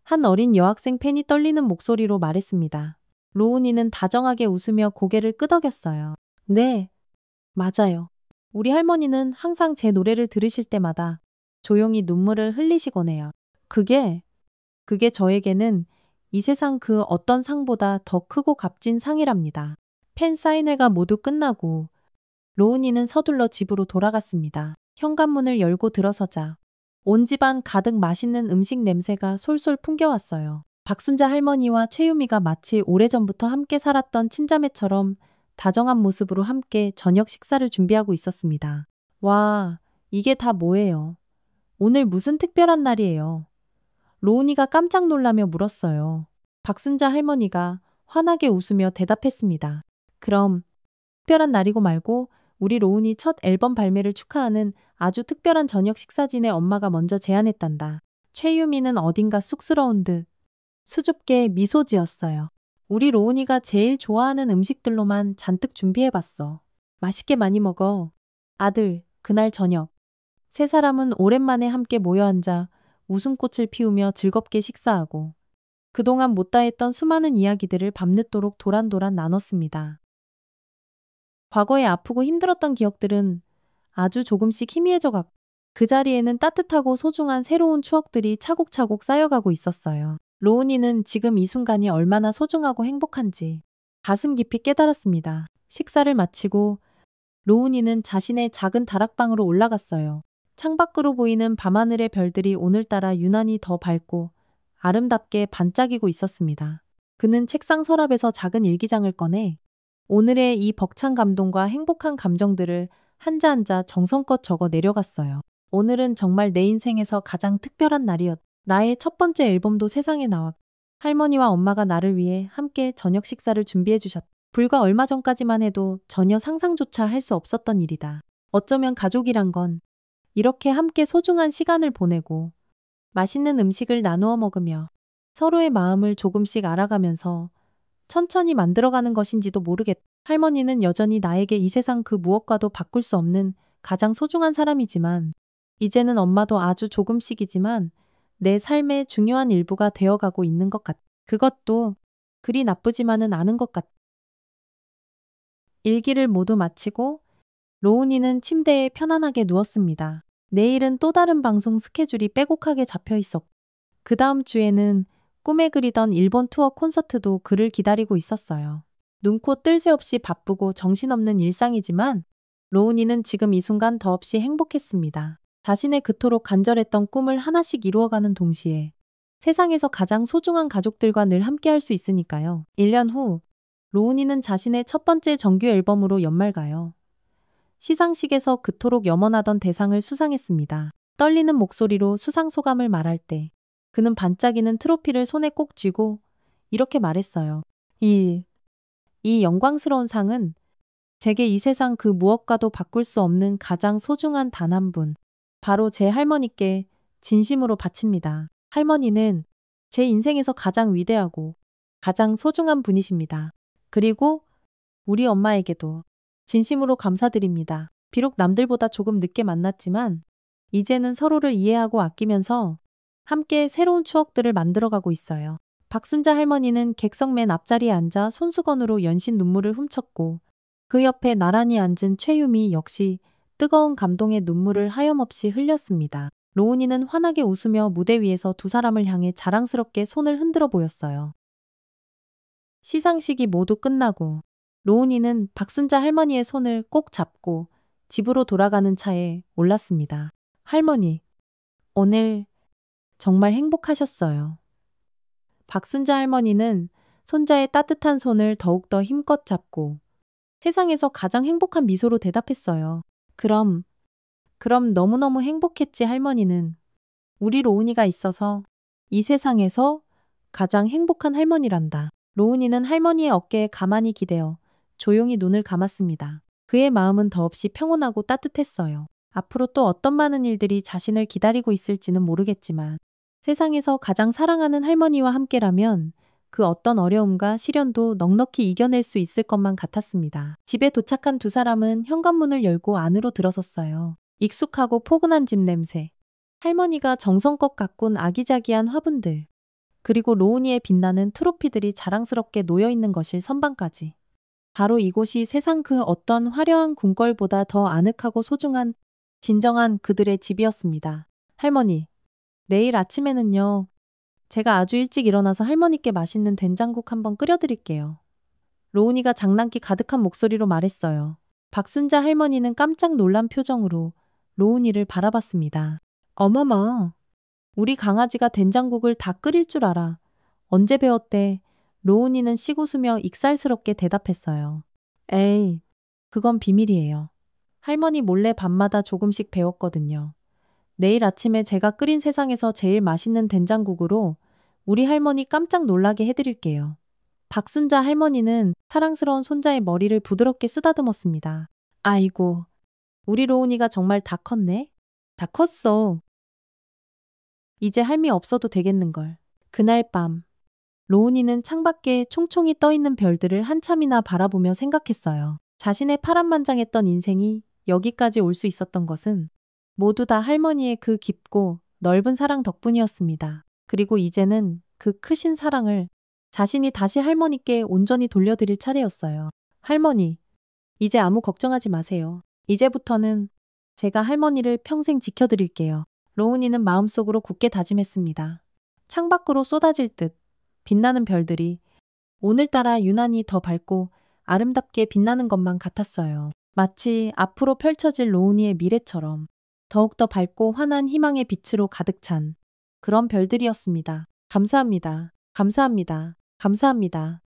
한 어린 여학생 팬이 떨리는 목소리로 말했습니다. 로운이는 다정하게 웃으며 고개를 끄덕였어요. 네, 맞아요. 우리 할머니는 항상 제 노래를 들으실 때마다 조용히 눈물을 흘리시곤 해요. 그게 저에게는 이 세상 그 어떤 상보다 더 크고 값진 상이랍니다. 팬 사인회가 모두 끝나고 로운이는 서둘러 집으로 돌아갔습니다. 현관문을 열고 들어서자 온 집안 가득 맛있는 음식 냄새가 솔솔 풍겨왔어요. 박순자 할머니와 최유미가 마치 오래전부터 함께 살았던 친자매처럼 다정한 모습으로 함께 저녁 식사를 준비하고 있었습니다. 와, 이게 다 뭐예요? 오늘 무슨 특별한 날이에요? 로운이가 깜짝 놀라며 물었어요. 박순자 할머니가 환하게 웃으며 대답했습니다. 그럼 특별한 날이고 말고 우리 로운이 첫 앨범 발매를 축하하는 아주 특별한 저녁 식사지네 엄마가 먼저 제안했단다. 최유미는 어딘가 쑥스러운 듯 수줍게 미소 지었어요. 우리 로운이가 제일 좋아하는 음식들로만 잔뜩 준비해봤어. 맛있게 많이 먹어. 아들, 그날 저녁. 세 사람은 오랜만에 함께 모여 앉아 웃음꽃을 피우며 즐겁게 식사하고 그동안 못다 했던 수많은 이야기들을 밤늦도록 도란도란 나눴습니다. 과거에 아프고 힘들었던 기억들은 아주 조금씩 희미해져 갔고 그 자리에는 따뜻하고 소중한 새로운 추억들이 차곡차곡 쌓여가고 있었어요. 로운이는 지금 이 순간이 얼마나 소중하고 행복한지 가슴 깊이 깨달았습니다. 식사를 마치고 로운이는 자신의 작은 다락방으로 올라갔어요. 창밖으로 보이는 밤하늘의 별들이 오늘따라 유난히 더 밝고 아름답게 반짝이고 있었습니다. 그는 책상 서랍에서 작은 일기장을 꺼내 오늘의 이 벅찬 감동과 행복한 감정들을 한자 한자 정성껏 적어 내려갔어요. 오늘은 정말 내 인생에서 가장 특별한 날이었다. 나의 첫 번째 앨범도 세상에 나왔고 할머니와 엄마가 나를 위해 함께 저녁 식사를 준비해 주셨다. 불과 얼마 전까지만 해도 전혀 상상조차 할 수 없었던 일이다. 어쩌면 가족이란 건 이렇게 함께 소중한 시간을 보내고 맛있는 음식을 나누어 먹으며 서로의 마음을 조금씩 알아가면서 천천히 만들어가는 것인지도 모르겠다. 할머니는 여전히 나에게 이 세상 그 무엇과도 바꿀 수 없는 가장 소중한 사람이지만 이제는 엄마도 아주 조금씩이지만 내 삶의 중요한 일부가 되어가고 있는 것 같다. 그것도 그리 나쁘지만은 않은 것 같다. 일기를 모두 마치고 로운이는 침대에 편안하게 누웠습니다. 내일은 또 다른 방송 스케줄이 빼곡하게 잡혀 있었고 그 다음 주에는 꿈에 그리던 일본 투어 콘서트도 그를 기다리고 있었어요. 눈코 뜰 새 없이 바쁘고 정신없는 일상이지만 로운이는 지금 이 순간 더없이 행복했습니다. 자신의 그토록 간절했던 꿈을 하나씩 이루어가는 동시에 세상에서 가장 소중한 가족들과 늘 함께할 수 있으니까요. 1년 후 로운이는 자신의 첫 번째 정규 앨범으로 연말가요. 시상식에서 그토록 염원하던 대상을 수상했습니다. 떨리는 목소리로 수상 소감을 말할 때 그는 반짝이는 트로피를 손에 꼭 쥐고 이렇게 말했어요. 이 영광스러운 상은 제게 이 세상 그 무엇과도 바꿀 수 없는 가장 소중한 단 한 분, 바로 제 할머니께 진심으로 바칩니다. 할머니는 제 인생에서 가장 위대하고 가장 소중한 분이십니다. 그리고 우리 엄마에게도 진심으로 감사드립니다. 비록 남들보다 조금 늦게 만났지만 이제는 서로를 이해하고 아끼면서 함께 새로운 추억들을 만들어가고 있어요. 박순자 할머니는 객석 맨 앞자리에 앉아 손수건으로 연신 눈물을 훔쳤고 그 옆에 나란히 앉은 최유미 역시 뜨거운 감동의 눈물을 하염없이 흘렸습니다. 로운이는 환하게 웃으며 무대 위에서 두 사람을 향해 자랑스럽게 손을 흔들어 보였어요. 시상식이 모두 끝나고 로운이는 박순자 할머니의 손을 꼭 잡고 집으로 돌아가는 차에 올랐습니다. 할머니, 오늘 정말 행복하셨어요. 박순자 할머니는 손자의 따뜻한 손을 더욱더 힘껏 잡고 세상에서 가장 행복한 미소로 대답했어요. 그럼 너무너무 행복했지 할머니는. 우리 로운이가 있어서 이 세상에서 가장 행복한 할머니란다. 로운이는 할머니의 어깨에 가만히 기대어 조용히 눈을 감았습니다. 그의 마음은 더없이 평온하고 따뜻했어요. 앞으로 또 어떤 많은 일들이 자신을 기다리고 있을지는 모르겠지만 세상에서 가장 사랑하는 할머니와 함께라면 그 어떤 어려움과 시련도 넉넉히 이겨낼 수 있을 것만 같았습니다. 집에 도착한 두 사람은 현관문을 열고 안으로 들어섰어요. 익숙하고 포근한 집 냄새, 할머니가 정성껏 가꾼 아기자기한 화분들, 그리고 로운이의 빛나는 트로피들이 자랑스럽게 놓여있는 것일 선반까지. 바로 이곳이 세상 그 어떤 화려한 궁궐보다 더 아늑하고 소중한 진정한 그들의 집이었습니다. 할머니, 내일 아침에는요. 제가 아주 일찍 일어나서 할머니께 맛있는 된장국 한번 끓여드릴게요. 로운이가 장난기 가득한 목소리로 말했어요. 박순자 할머니는 깜짝 놀란 표정으로 로운이를 바라봤습니다. 어머머, 우리 강아지가 된장국을 다 끓일 줄 알아. 언제 배웠대? 로운이는 씩 웃으며 익살스럽게 대답했어요. 에이, 그건 비밀이에요. 할머니 몰래 밤마다 조금씩 배웠거든요. 내일 아침에 제가 끓인 세상에서 제일 맛있는 된장국으로 우리 할머니 깜짝 놀라게 해드릴게요. 박순자 할머니는 사랑스러운 손자의 머리를 부드럽게 쓰다듬었습니다. 아이고, 우리 로운이가 정말 다 컸네? 다 컸어. 이제 할미 없어도 되겠는걸. 그날 밤, 로운이는 창밖에 총총히 떠있는 별들을 한참이나 바라보며 생각했어요. 자신의 파란만장했던 인생이 여기까지 올 수 있었던 것은 모두 다 할머니의 그 깊고 넓은 사랑 덕분이었습니다. 그리고 이제는 그 크신 사랑을 자신이 다시 할머니께 온전히 돌려드릴 차례였어요. 할머니, 이제 아무 걱정하지 마세요. 이제부터는 제가 할머니를 평생 지켜드릴게요. 로운이는 마음속으로 굳게 다짐했습니다. 창밖으로 쏟아질 듯 빛나는 별들이 오늘따라 유난히 더 밝고 아름답게 빛나는 것만 같았어요. 마치 앞으로 펼쳐질 로운이의 미래처럼 더욱더 밝고 환한 희망의 빛으로 가득 찬 그런 별들이었습니다. 감사합니다. 감사합니다. 감사합니다.